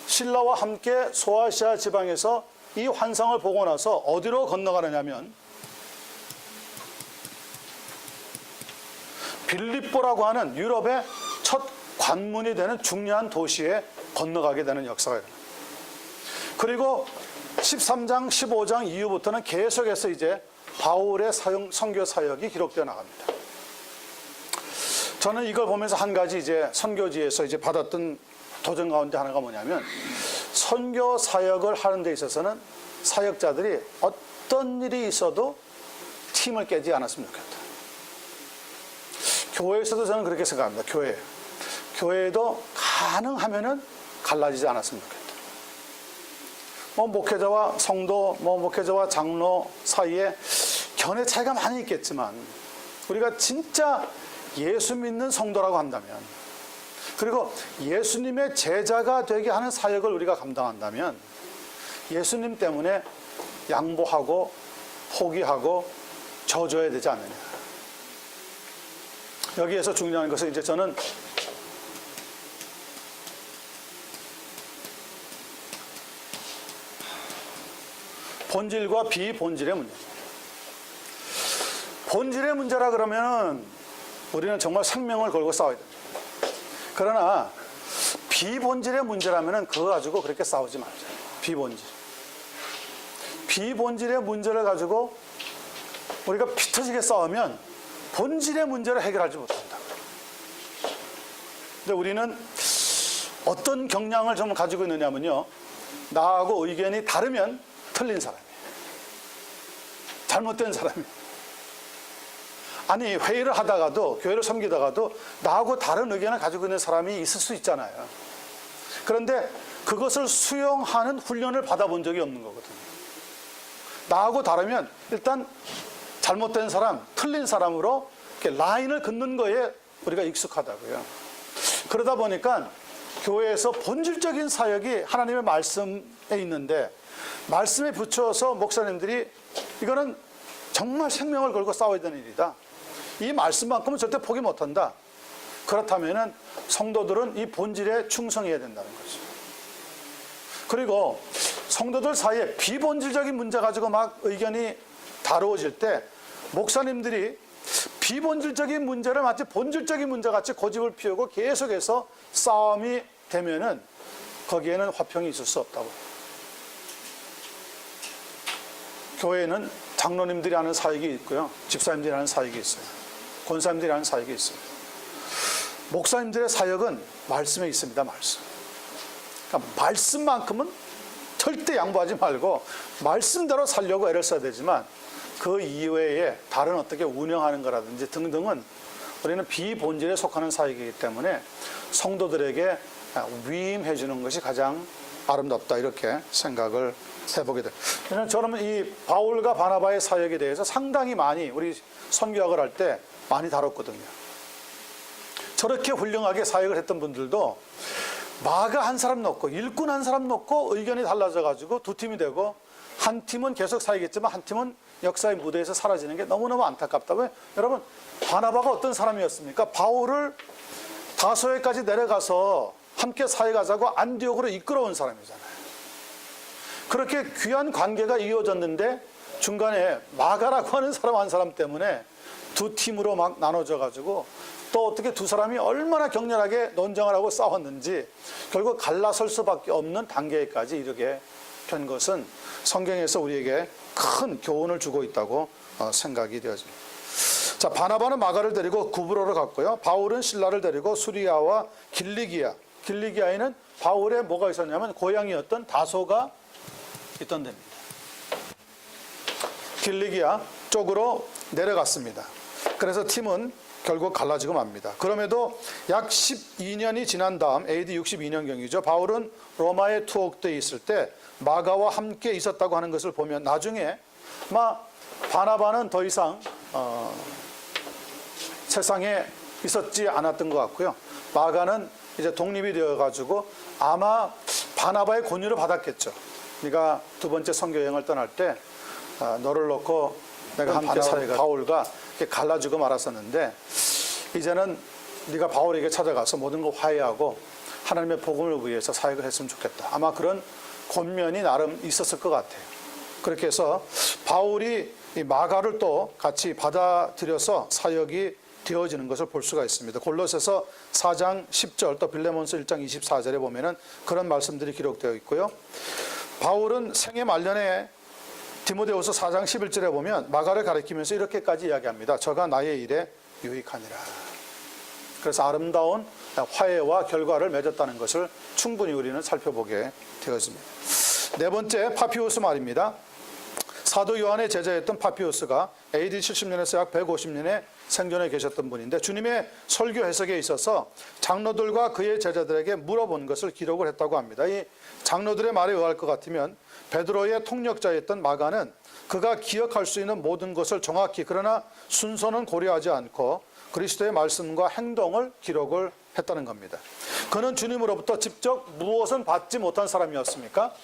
실라와 함께 소아시아 지방에서 이 환상을 보고 나서 어디로 건너가느냐면 빌립보라고 하는 유럽의 첫 관문이 되는 중요한 도시에 건너가게 되는 역사가 일어납니다. 그리고 13장, 15장 이후부터는 계속해서 이제 바울의 선교 사역이 기록되어 나갑니다. 저는 이걸 보면서 한 가지 이제 선교지에서 이제 받았던 도전 가운데 하나가 뭐냐면 선교 사역을 하는 데 있어서는 사역자들이 어떤 일이 있어도 팀을 깨지 않았으면 좋겠다. 교회에서도 저는 그렇게 생각합니다. 교회에도 가능하면은 갈라지지 않았으면 좋겠다. 목회자와 성도, 목회자와 장로 사이에 견해 차이가 많이 있겠지만 우리가 진짜 예수 믿는 성도라고 한다면 그리고 예수님의 제자가 되게 하는 사역을 우리가 감당한다면 예수님 때문에 양보하고 포기하고 져줘야 되지 않느냐. 여기에서 중요한 것은 이제 저는 본질과 비본질의 문제입니다. 본질의 문제라 그러면 우리는 정말 생명을 걸고 싸워야 됩니다. 그러나 비본질의 문제라면 그거 가지고 그렇게 싸우지 말자. 비본질의 문제를 가지고 우리가 피 터지게 싸우면 본질의 문제를 해결하지 못한다. 근데 우리는 어떤 경향을 좀 가지고 있느냐면요, 나하고 의견이 다르면 틀린 사람이에요. 잘못된 사람이에요. 아니, 회의를 하다가도, 교회를 섬기다가도 나하고 다른 의견을 가지고 있는 사람이 있을 수 있잖아요. 그런데 그것을 수용하는 훈련을 받아본 적이 없는 거거든요. 나하고 다르면 일단 잘못된 사람, 틀린 사람으로 이렇게 라인을 긋는 거에 우리가 익숙하다고요. 그러다 보니까 교회에서 본질적인 사역이 하나님의 말씀에 있는데 말씀에 붙여서 목사님들이 이거는 정말 생명을 걸고 싸워야 되는 일이다. 이 말씀만큼은 절대 포기 못한다. 그렇다면 성도들은 이 본질에 충성해야 된다는 거죠. 그리고 성도들 사이에 비본질적인 문제 가지고 막 의견이 다루어질 때 목사님들이 비본질적인 문제를 마치 본질적인 문제 같이 고집을 피우고 계속해서 싸움이 되면은 거기에는 화평이 있을 수 없다고. 교회에는 장로님들이 하는 사역이 있고요, 집사님들이 하는 사역이 있어요, 권사님들이 하는 사역이 있어요. 목사님들의 사역은 말씀에 있습니다. 그러니까 말씀만큼은 절대 양보하지 말고 말씀대로 살려고 애를 써야 되지만 그 이외에 다른 어떻게 운영하는 거라든지 등등은 우리는 비본질에 속하는 사역이기 때문에 성도들에게 위임해 주는 것이 가장 아름답다, 이렇게 생각을 해보게 돼요. 저는 이 바울과 바나바의 사역에 대해서 상당히 많이 우리 선교학을 할 때 많이 다뤘거든요. 저렇게 훌륭하게 사역을 했던 분들도 마가 한 사람 넣고 일꾼 한 사람 넣고 의견이 달라져 가지고 두 팀이 되고 한 팀은 계속 사역했지만 한 팀은 역사의 무대에서 사라지는 게 너무너무 안타깝다. 왜? 여러분, 바나바가 어떤 사람이었습니까? 바울을 다소에까지 내려가서 함께 사역하자고 안디옥으로 이끌어온 사람이잖아요. 그렇게 귀한 관계가 이어졌는데 중간에 마가라고 하는 사람 한 사람 때문에 두 팀으로 막 나눠져 가지고 또 어떻게 두 사람이 얼마나 격렬하게 논쟁을 하고 싸웠는지 결국 갈라설 수밖에 없는 단계까지 이르게 된 것은 성경에서 우리에게 큰 교훈을 주고 있다고 생각이 되어집니다. 자, 바나바는 마가를 데리고 구브로로 갔고요, 바울은 실라를 데리고 수리아와 길리기아에는 바울의 뭐가 있었냐면 고향이었던 다소가 있던 데입니다. 길리기아 쪽으로 내려갔습니다. 그래서 팀은 결국 갈라지고 맙니다. 그럼에도 약 12년이 지난 다음 AD 62년경이죠. 바울은 로마에 투옥되어 있을 때 마가와 함께 있었다고 하는 것을 보면 나중에 바나바는 더 이상 세상에 있었지 않았던 것 같고요. 마가는 이제 독립이 되어가지고 아마 바나바의 권유를 받았겠죠. 네가 두 번째 선교 여행을 떠날 때 너를 놓고 내가 함께 사회가 바울과 갈라지고 말았었는데 이제는 네가 바울에게 찾아가서 모든 걸 화해하고 하나님의 복음을 위해서 사역을 했으면 좋겠다. 아마 그런 권면이 나름 있었을 것 같아요. 그렇게 해서 바울이 이 마가를 또 같이 받아들여서 사역이 되어지는 것을 볼 수가 있습니다. 골로새서 4장 10절 또 빌레몬서 1장 24절에 보면은 그런 말씀들이 기록되어 있고요. 바울은 생애 말년에 디모데후서 4장 11절에 보면 마가를 가리키면서 이렇게까지 이야기합니다. 저가 나의 일에 유익하니라. 그래서 아름다운 화해와 결과를 맺었다는 것을 충분히 우리는 살펴보게 되었습니다. 네 번째, 파피우스 말입니다. 사도 요한의 제자였던 파피우스가 AD 70년에서 약 150년에 생존해 계셨던 분인데 주님의 설교 해석에 있어서 장로들과 그의 제자들에게 물어본 것을 기록을 했다고 합니다. 이 장로들의 말에 의할 것 같으면 베드로의 통역자였던 마가는 그가 기억할 수 있는 모든 것을 정확히 그러나 순서는 고려하지 않고 그리스도의 말씀과 행동을 기록을 했다는 겁니다. 그는 주님으로부터 직접 무엇은 받지 못한 사람이었습니까?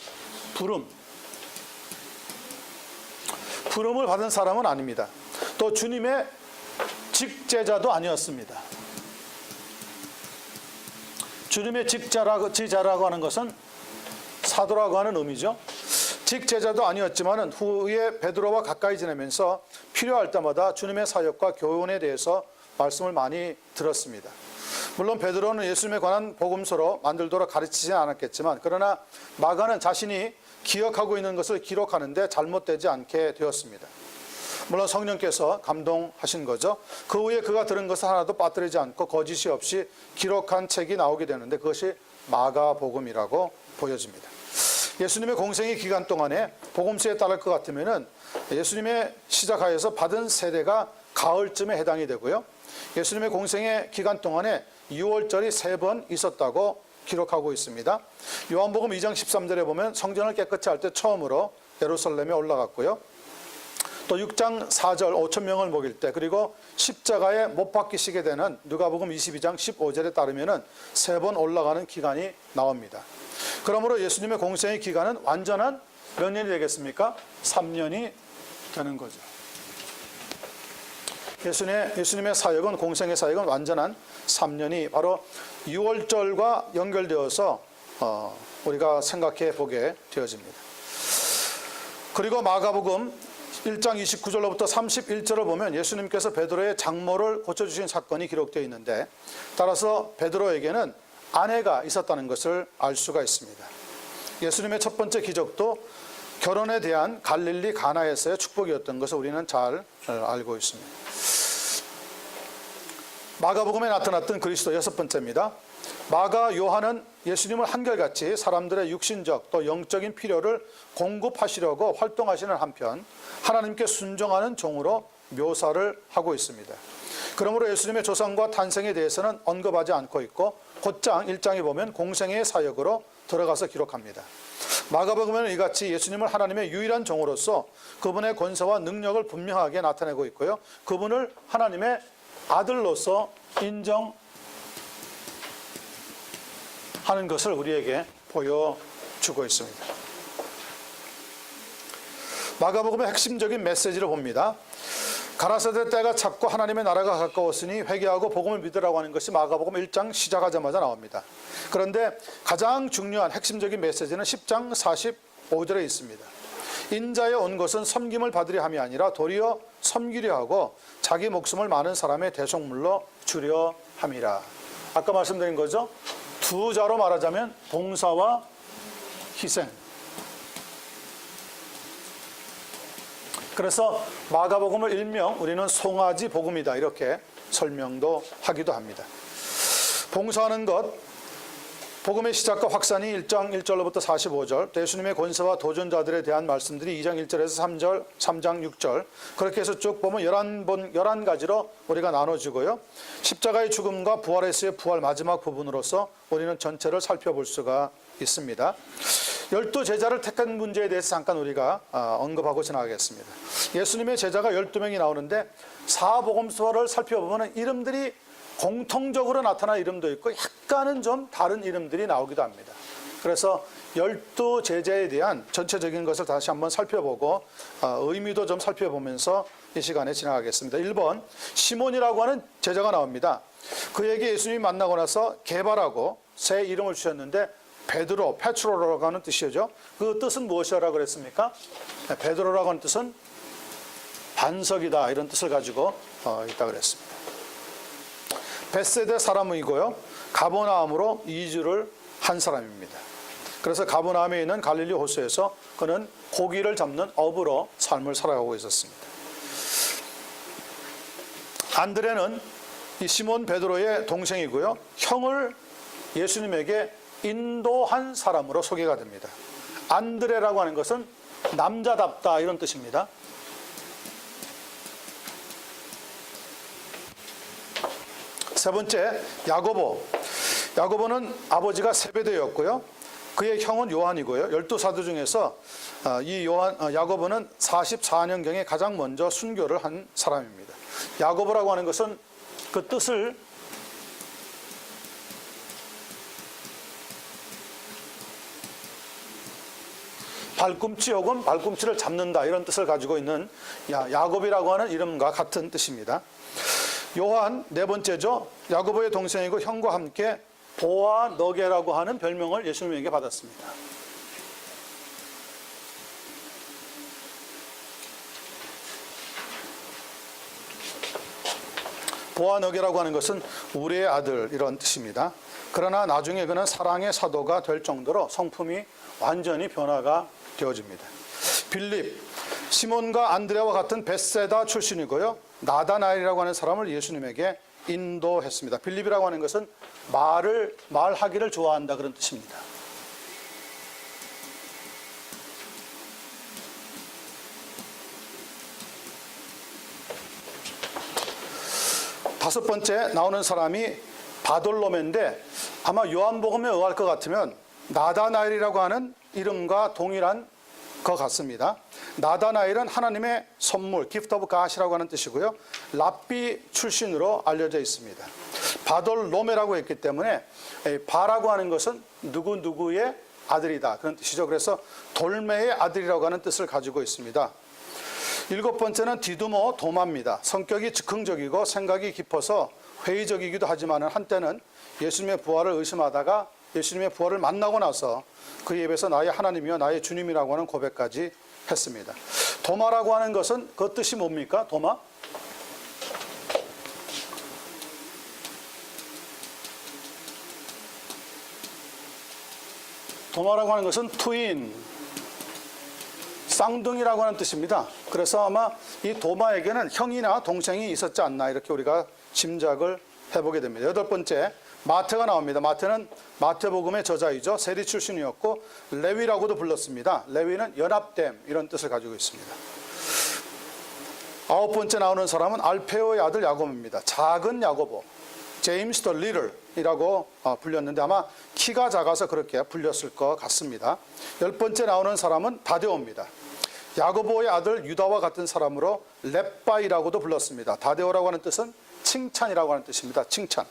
부름을 받은 사람은 아닙니다. 또 주님의 직제자도 아니었습니다. 주님의 지자라고 하는 것은 사도라고 하는 의미죠. 직제자도 아니었지만 후에 베드로와 가까이 지내면서 필요할 때마다 주님의 사역과 교훈에 대해서 말씀을 많이 들었습니다. 물론 베드로는 예수님에 관한 복음서로 만들도록 가르치지 않았겠지만 그러나 마가는 자신이 기억하고 있는 것을 기록하는데 잘못되지 않게 되었습니다. 물론 성령께서 감동하신 거죠. 그 후에 그가 들은 것을 하나도 빠뜨리지 않고 거짓이 없이 기록한 책이 나오게 되는데 그것이 마가복음이라고 보여집니다. 예수님의 공생의 기간 동안에 복음서에 따를 것 같으면 예수님의 시작하여서 받은 세대가 가을쯤에 해당이 되고요. 예수님의 공생의 기간 동안에 6월절이 3번 있었다고 기록하고 있습니다. 요한복음 2장 13절에 보면 성전을 깨끗이 할 때 처음으로 예루살렘에 올라갔고요. 또 6장 4절 5천 명을 먹일 때 그리고 십자가에 못 박히시게 되는 누가복음 22장 15절에 따르면 3번 올라가는 기간이 나옵니다. 그러므로 예수님의 공생의 기간은 완전한 몇 년이 되겠습니까? 3년이 되는 거죠. 예수님의 사역은 공생의 사역은 완전한 3년이 바로 6월절과 연결되어서 우리가 생각해 보게 되어집니다. 그리고 마가복음 1장 29절로부터 31절을 보면 예수님께서 베드로의 장모를 고쳐주신 사건이 기록되어 있는데 따라서 베드로에게는 아내가 있었다는 것을 알 수가 있습니다. 예수님의 첫 번째 기적도 결혼에 대한 갈릴리 가나에서의 축복이었던 것을 우리는 잘 알고 있습니다. 마가복음에 나타났던 그리스도 여섯 번째입니다. 마가 요한은 예수님을 한결같이 사람들의 육신적 또 영적인 필요를 공급하시려고 활동하시는 한편 하나님께 순종하는 종으로 묘사를 하고 있습니다. 그러므로 예수님의 조상과 탄생에 대해서는 언급하지 않고 있고 곧장 1장에 보면 공생의 사역으로 들어가서 기록합니다. 마가복음에는 이같이 예수님을 하나님의 유일한 종으로서 그분의 권세와 능력을 분명하게 나타내고 있고요. 그분을 하나님의 아들로서 인정하는 것을 우리에게 보여주고 있습니다. 마가복음의 핵심적인 메시지를 봅니다. 가라사대 때가 찼고 하나님의 나라가 가까웠으니 회개하고 복음을 믿으라고 하는 것이 마가복음 1장 시작하자마자 나옵니다. 그런데 가장 중요한 핵심적인 메시지는 10장 45절에 있습니다. 인자에 온 것은 섬김을 받으려 함이 아니라 도리어 섬기려 하고 자기 목숨을 많은 사람의 대속물로 주려 함이라. 아까 말씀드린 거죠. 두 자로 말하자면 봉사와 희생. 그래서 마가복음을 일명 우리는 송아지 복음이다 이렇게 설명도 하기도 합니다. 봉사하는 것, 복음의 시작과 확산이 1장 1절로부터 45절, 예수님의 권세와 도전자들에 대한 말씀들이 2장 1절에서 3장 6절, 그렇게 해서 쭉 보면 11가지로 우리가 나눠지고요. 십자가의 죽음과 부활에서의 부활 마지막 부분으로서 우리는 전체를 살펴볼 수가 있습니다. 12 제자를 택한 문제에 대해서 잠깐 우리가 언급하고 지나가겠습니다. 예수님의 제자가 12명이 나오는데 사복음서를 살펴보면 이름들이 공통적으로 나타난 이름도 있고 약간은 좀 다른 이름들이 나오기도 합니다. 그래서 12 제자에 대한 전체적인 것을 다시 한번 살펴보고 의미도 좀 살펴보면서 이 시간에 지나가겠습니다. 1번 시몬이라고 하는 제자가 나옵니다. 그에게 예수님이 만나고 나서 개발하고 새 이름을 주셨는데 베드로, 페트로라고 하는 뜻이죠. 그 뜻은 무엇이라고 그랬습니까? 베드로라고 하는 뜻은 반석이다 이런 뜻을 가지고 있다고 그랬습니다. 벳세대 사람이고요. 가버나움으로 이주를 한 사람입니다. 그래서 가버나움에 있는 갈릴리 호수에서 그는 고기를 잡는 어부로 삶을 살아가고 있었습니다. 안드레는 이 시몬 베드로의 동생이고요. 형을 예수님에게 인도한 사람으로 소개가 됩니다. 안드레라고 하는 것은 남자답다 이런 뜻입니다. 세 번째 야고보. 야고보는 아버지가 세베대였고요. 그의 형은 요한이고요. 12사도 중에서 이 야고보는 44년경에 가장 먼저 순교를 한 사람입니다. 야고보라고 하는 것은 그 뜻을 발꿈치 혹은 발꿈치를 잡는다 이런 뜻을 가지고 있는 야곱이라고 하는 이름과 같은 뜻입니다. 요한 네 번째죠. 야고보의 동생이고 형과 함께 보아너게라고 하는 별명을 예수님에게 받았습니다. 보아너게라고 하는 것은 우리의 아들 이런 뜻입니다. 그러나 나중에 그는 사랑의 사도가 될 정도로 성품이 완전히 변화가 되어집니다. 빌립, 시몬과 안드레와 같은 벳세다 출신이고요. 나다나엘이라고 하는 사람을 예수님에게 인도했습니다. 빌립이라고 하는 것은 말하기를 좋아한다 그런 뜻입니다. 다섯 번째 나오는 사람이 바돌로메인데 아마 요한복음에 의할 것 같으면 나다나엘이라고 하는 이름과 동일한 것 같습니다. 나다나엘은 하나님의 선물, gift of God이라고 하는 뜻이고요. 랍비 출신으로 알려져 있습니다. 바돌로메라고 했기 때문에 바라고 하는 것은 누구누구의 아들이다 그런 뜻이죠. 그래서 돌메의 아들이라고 하는 뜻을 가지고 있습니다. 일곱 번째는 디두모 도마입니다. 성격이 즉흥적이고 생각이 깊어서 회의적이기도 하지만 한때는 예수님의 부활을 의심하다가 예수님의 부활을 만나고 나서 그 입에서 나의 하나님이여 나의 주님이라고 하는 고백까지 했습니다. 도마라고 하는 것은 그 뜻이 뭡니까? 도마? 도마라고 하는 것은 트윈, 쌍둥이라고 하는 뜻입니다. 그래서 아마 이 도마에게는 형이나 동생이 있었지 않나 이렇게 우리가 짐작을 해보게 됩니다. 여덟 번째 마태가 나옵니다. 마태는 마태복음의 저자이죠. 세리 출신이었고 레위라고도 불렀습니다. 레위는 연합됨 이런 뜻을 가지고 있습니다. 아홉 번째 나오는 사람은 알페오의 아들 야고보입니다. 작은 야고보, 제임스 더 리틀이라고 불렸는데 아마 키가 작아서 그렇게 불렸을 것 같습니다. 열 번째 나오는 사람은 다데오입니다. 야고보의 아들 유다와 같은 사람으로 렙바이라고도 불렀습니다. 다데오라고 하는 뜻은 칭찬이라고 하는 뜻입니다. 칭찬.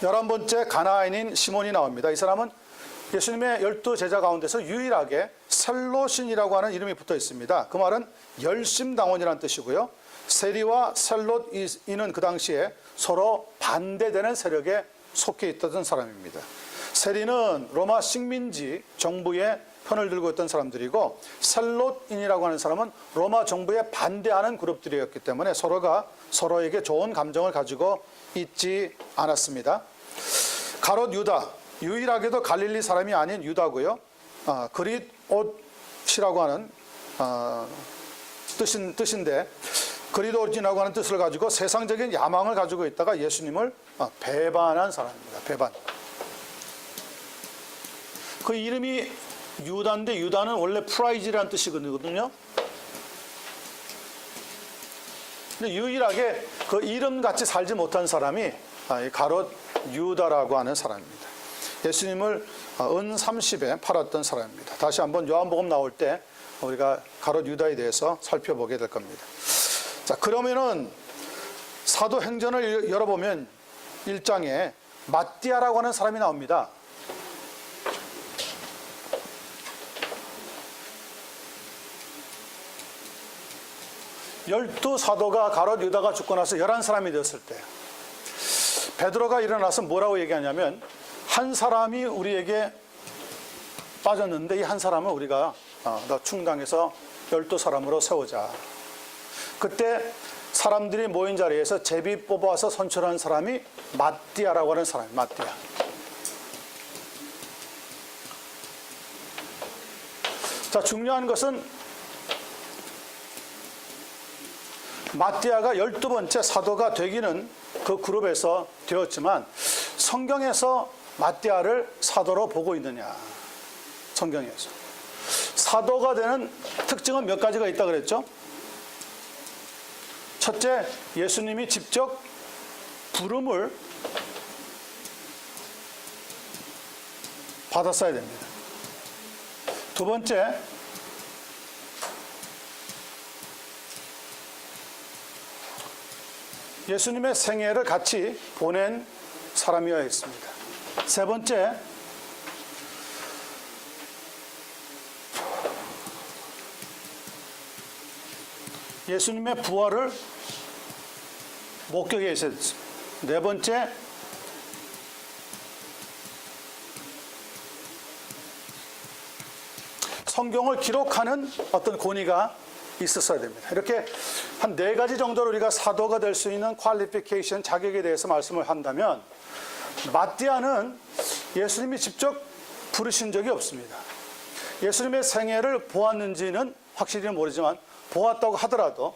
11번째 가나안인 시몬이 나옵니다. 이 사람은 예수님의 12 제자 가운데서 유일하게 셀롯인이라고 하는 이름이 붙어 있습니다. 그 말은 열심당원이라는 뜻이고요. 세리와 셀롯인은 그 당시에 서로 반대되는 세력에 속해 있던 사람입니다. 세리는 로마 식민지 정부의 편을 들고 있던 사람들이고 셀롯인이라고 하는 사람은 로마 정부에 반대하는 그룹들이었기 때문에 서로가 서로에게 좋은 감정을 가지고 있지 않았습니다. 가롯 유다, 유일하게도 갈릴리 사람이 아닌 유다고요. 그릿옷이라고 하는 뜻인데 그릿옷이라고 하는 뜻을 가지고 세상적인 야망을 가지고 있다가 예수님을 배반한 사람입니다. 배반. 그 이름이 유다인데 유다는 원래 프라이즈라는 뜻이거든요. 근데 유일하게 그 이름같이 살지 못한 사람이 가롯 유다라고 하는 사람입니다. 예수님을 은 30에 팔았던 사람입니다. 다시 한번 요한복음 나올 때 우리가 가롯 유다에 대해서 살펴보게 될 겁니다. 자, 그러면은 사도행전을 열어보면 1장에 마띠아라고 하는 사람이 나옵니다. 열두 사도가 가롯 유다가 죽고 나서 11사람이 되었을 때 베드로가 일어나서 뭐라고 얘기하냐면, 한 사람이 우리에게 빠졌는데 이 한 사람은 우리가 너 충당해서 12사람으로 세우자. 그때 사람들이 모인 자리에서 제비 뽑아서 선출한 사람이 마띠아라고 하는 사람이에요. 마띠아. 자, 중요한 것은 마띠아가 12번째 사도가 되기는 그 그룹에서 되었지만 성경에서 마띠아를 사도로 보고 있느냐. 성경에서. 사도가 되는 특징은 몇 가지가 있다 그랬죠? 첫째, 예수님이 직접 부름을 받았어야 됩니다. 두 번째, 예수님의 생애를 같이 보낸 사람이어야 했습니다. 세 번째, 예수님의 부활을 목격해 있어야 됐습니다. 네 번째, 성경을 기록하는 어떤 권위가 있었어야 됩니다. 이렇게 한 4가지 정도로 우리가 사도가 될 수 있는 퀄리피케이션, 자격에 대해서 말씀을 한다면, 마띠아는 예수님이 직접 부르신 적이 없습니다. 예수님의 생애를 보았는지는 확실히 모르지만 보았다고 하더라도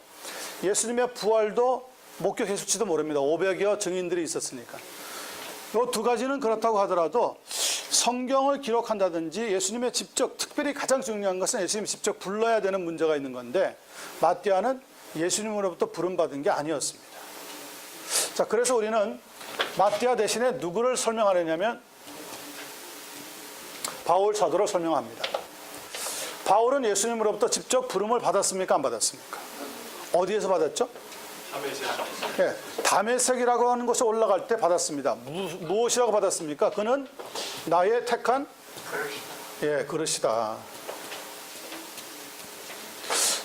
예수님의 부활도 목격했을지도 모릅니다. 500여 증인들이 있었으니까. 이 2가지는 그렇다고 하더라도 성경을 기록한다든지 예수님의 직접, 특별히 가장 중요한 것은 예수님이 직접 불러야 되는 문제가 있는 건데, 마띠아는 예수님으로부터 부름받은 게 아니었습니다. 자, 그래서 우리는 마띠아 대신에 누구를 설명하려냐면 바울 사도를 설명합니다. 바울은 예수님으로부터 직접 부름을 받았습니까? 안 받았습니까? 어디에서 받았죠? 예, 다메섹이라고 하는 곳에 올라갈 때 받았습니다. 무엇이라고 받았습니까? 그는 나의 택한 그릇이다.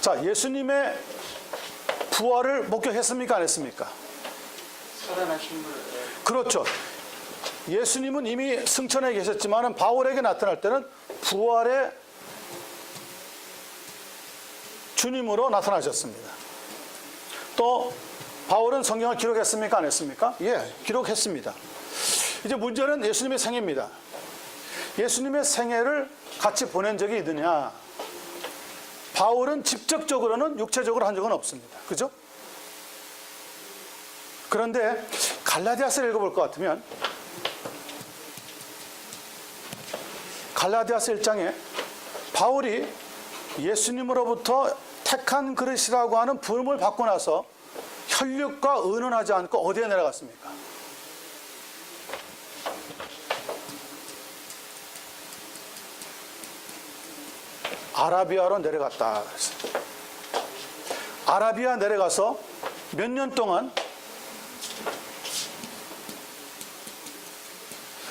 자, 예수님의 부활을 목격했습니까? 안 했습니까? 살아나신 분을. 그렇죠. 예수님은 이미 승천에 계셨지만 바울에게 나타날 때는 부활의 주님으로 나타나셨습니다. 또 바울은 성경을 기록했습니까? 안 했습니까? 예, 기록했습니다. 이제 문제는 예수님의 생애입니다. 예수님의 생애를 같이 보낸 적이 있느냐? 바울은 직접적으로는 육체적으로 한 적은 없습니다. 그죠? 그런데 갈라디아서를 읽어볼 것 같으면 갈라디아서 1장에 바울이 예수님으로부터 택한 그릇이라고 하는 부름을 받고 나서 혈육과 의논하지 않고 어디에 내려갔습니까? 아라비아로 내려갔다. 아라비아 내려가서 몇 년 동안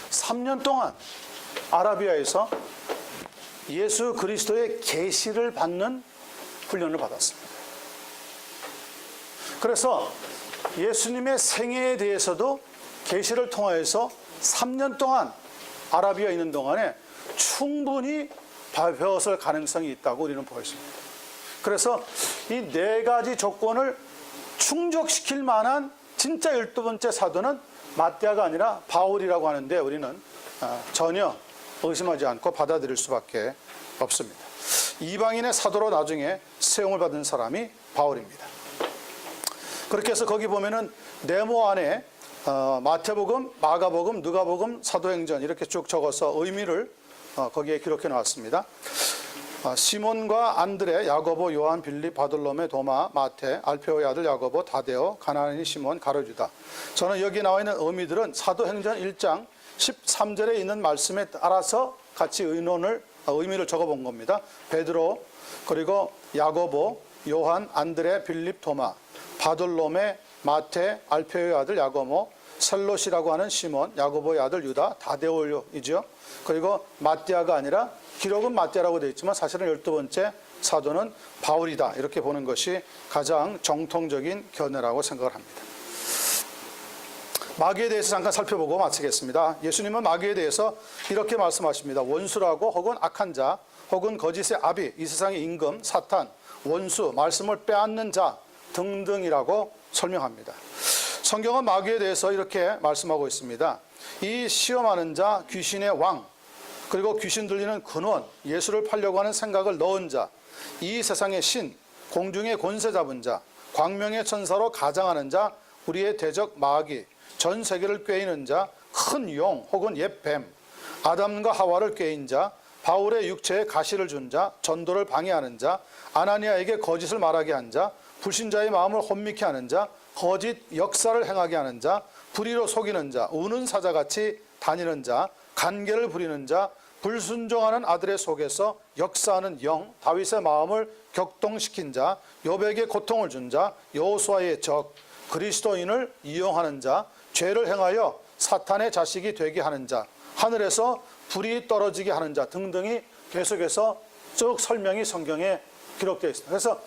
3년 동안 아라비아에서 예수 그리스도의 계시를 받는 훈련을 받았습니다. 그래서 예수님의 생애에 대해서도 계시를 통하여서 3년 동안 아라비아에 있는 동안에 충분히 배웠을 가능성이 있다고 우리는 보였습니다. 그래서 이 4가지 조건을 충족시킬 만한 진짜 12번째 사도는 마띠아가 아니라 바울이라고 하는데 우리는 전혀 의심하지 않고 받아들일 수밖에 없습니다. 이방인의 사도로 나중에 세움을 받은 사람이 바울입니다. 그렇게 해서 거기 보면은 네모 안에 마태복음, 마가복음, 누가복음, 사도행전 이렇게 쭉 적어서 의미를 거기에 기록해 놓았습니다. 시몬과 안드레, 야고보, 요한, 빌립, 바돌로메, 도마, 마태, 알페오의 아들 야고보, 다데오, 가나안인 시몬, 가룟 유다. 저는 여기 나와 있는 의미들은 사도행전 1장 13절에 있는 말씀에 따라서 같이 의미를 적어본 겁니다. 베드로, 그리고 야고보, 요한, 안드레, 빌립, 도마, 바돌로메, 마테, 알페오의 아들 야고모, 셀롯이라고 하는 시몬, 야고보의 아들 유다, 다데오이죠. 그리고 마띠아가 아니라 기록은 마띠아라고 되어 있지만 사실은 12번째 사도는 바울이다. 이렇게 보는 것이 가장 정통적인 견해라고 생각을 합니다. 마귀에 대해서 잠깐 살펴보고 마치겠습니다. 예수님은 마귀에 대해서 이렇게 말씀하십니다. 원수라고, 혹은 악한 자, 혹은 거짓의 아비, 이 세상의 임금, 사탄, 원수, 말씀을 빼앗는 자 등등이라고 설명합니다. 성경은 마귀에 대해서 이렇게 말씀하고 있습니다. 이 시험하는 자, 귀신의 왕, 그리고 귀신 들리는 근원, 예수를 팔려고 하는 생각을 넣은 자, 이 세상의 신, 공중의 권세 잡은 자, 광명의 천사로 가장하는 자, 우리의 대적 마귀, 전 세계를 꿰이는 자, 큰 용 혹은 옛뱀, 아담과 하와를 꿰인 자, 바울의 육체에 가시를 준 자, 전도를 방해하는 자, 아나니아에게 거짓을 말하게 한 자, 불신자의 마음을 혼미케 하는 자, 거짓 역사를 행하게 하는 자, 불의로 속이는 자, 우는 사자같이 다니는 자, 간계를 부리는 자, 불순종하는 아들의 속에서 역사하는 영, 다윗의 마음을 격동시킨 자, 욥에게 고통을 준 자, 여호수아의 적, 그리스도인을 이용하는 자, 죄를 행하여 사탄의 자식이 되게 하는 자, 하늘에서 불이 떨어지게 하는 자 등등이 계속해서 쭉 설명이 성경에 기록되어 있습니다. 그래서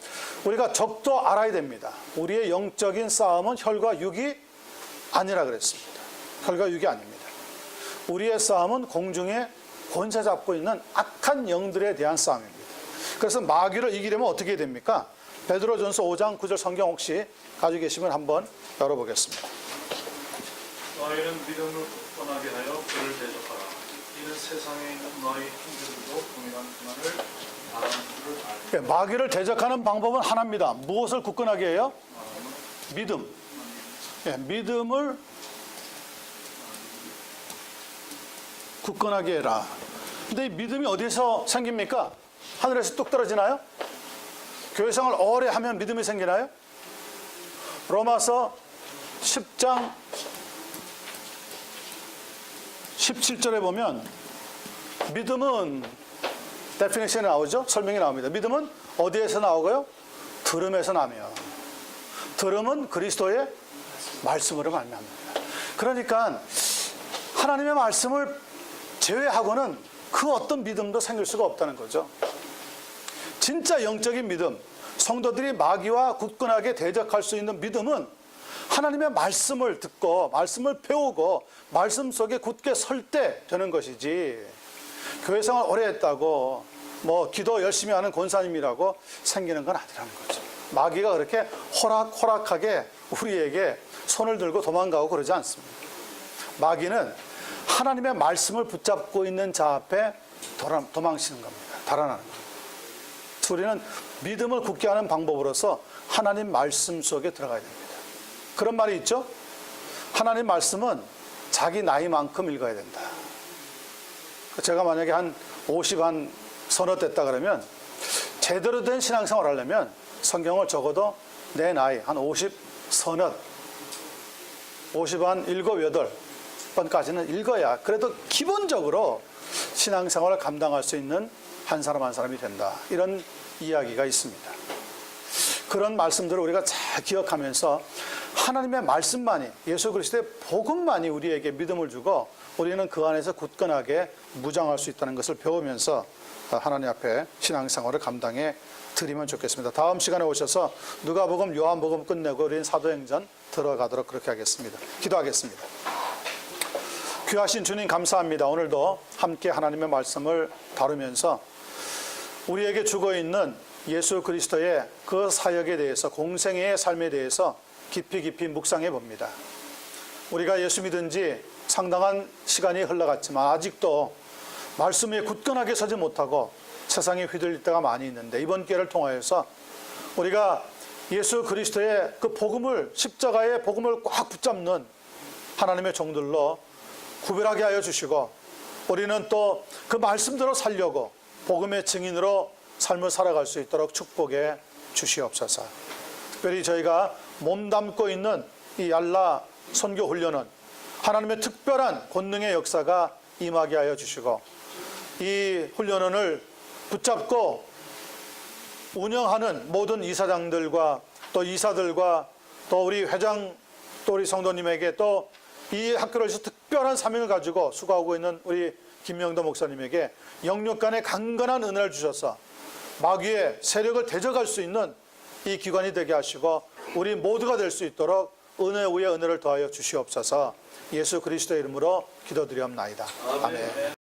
우리가 적도 알아야 됩니다. 우리의 영적인 싸움은 혈과 육이 아니라 그랬습니다. 혈과 육이 아닙니다. 우리의 싸움은 공중에 권세 잡고 있는 악한 영들에 대한 싸움입니다. 그래서 마귀를 이기려면 어떻게 해야 됩니까? 베드로전서 5장 9절 성경 혹시 가지고 계시면 한번 열어보겠습니다. 너희는 믿음을 굳건하게 하여 그를 대적하라. 이는 세상에 있는 너희 형제들도 동일한 고난을 당하는 줄을 알라. 마귀를 대적하는 방법은 하나입니다. 무엇을 굳건하게 해요? 믿음. 믿음을 굳건하게 해라. 근데 이 믿음이 어디서 생깁니까? 하늘에서 뚝 떨어지나요? 교회생활 오래 하면 믿음이 생기나요? 로마서 10장 17절에 보면 믿음은 데피니션이 나오죠? 설명이 나옵니다. 믿음은 어디에서 나오고요? 들음에서 나며, 들음은 그리스도의 말씀으로 말미암습니다. 그러니까 하나님의 말씀을 제외하고는 그 어떤 믿음도 생길 수가 없다는 거죠. 진짜 영적인 믿음, 성도들이 마귀와 굳건하게 대적할 수 있는 믿음은 하나님의 말씀을 듣고 말씀을 배우고 말씀 속에 굳게 설 때 되는 것이지, 교회생활 오래 했다고 뭐 기도 열심히 하는 권사님이라고 생기는 건 아니라는 거죠. 마귀가 그렇게 호락호락하게 우리에게 손을 들고 도망가고 그러지 않습니다. 마귀는 하나님의 말씀을 붙잡고 있는 자 앞에 도망치는 겁니다. 달아나는 겁니다. 우리는 믿음을 굳게 하는 방법으로서 하나님 말씀 속에 들어가야 됩니다. 그런 말이 있죠? 하나님 말씀은 자기 나이만큼 읽어야 된다. 제가 만약에 한 50 한 서너 됐다 그러면 제대로 된 신앙생활을 하려면 성경을 적어도 내 나이 한 50 서너, 50 한 7, 8번까지는 읽어야 그래도 기본적으로 신앙생활을 감당할 수 있는 한 사람 한 사람이 된다. 이런 이야기가 있습니다. 그런 말씀들을 우리가 잘 기억하면서 하나님의 말씀만이, 예수 그리스도의 복음만이 우리에게 믿음을 주고 우리는 그 안에서 굳건하게 무장할 수 있다는 것을 배우면서 하나님 앞에 신앙생활을 감당해 드리면 좋겠습니다. 다음 시간에 오셔서 누가복음, 요한복음 끝내고 우리는 사도행전 들어가도록 그렇게 하겠습니다. 기도하겠습니다. 귀하신 주님 감사합니다. 오늘도 함께 하나님의 말씀을 다루면서 우리에게 주고 있는 예수 그리스도의 그 사역에 대해서, 공생애의 삶에 대해서 깊이 묵상해 봅니다. 우리가 예수 믿은 지 상당한 시간이 흘러갔지만 아직도 말씀 위에 굳건하게 서지 못하고 세상에 휘둘릴 때가 많이 있는데, 이번 기회를 통하여서 우리가 예수 그리스도의 그 복음을, 십자가의 복음을 꽉 붙잡는 하나님의 종들로 구별하게 하여 주시고, 우리는 또 그 말씀대로 살려고 복음의 증인으로 삶을 살아갈 수 있도록 축복해 주시옵소서. 특별히 저희가 몸담고 있는 이 얄라 선교 훈련은 하나님의 특별한 권능의 역사가 임하게 하여 주시고 이 훈련원을 붙잡고 운영하는 모든 이사장들과 또 이사들과 또 우리 회장 또 우리 성도님에게 또 이 학교를 위해서 특별한 사명을 가지고 수고하고 있는 우리 김명도 목사님에게 영육 간의 강건한 은혜를 주셔서 마귀의 세력을 대적할 수 있는 이 기관이 되게 하시고 우리 모두가 될 수 있도록 은혜 위에 은혜를 더하여 주시옵소서. 예수 그리스도의 이름으로 기도드리옵나이다. 아멘.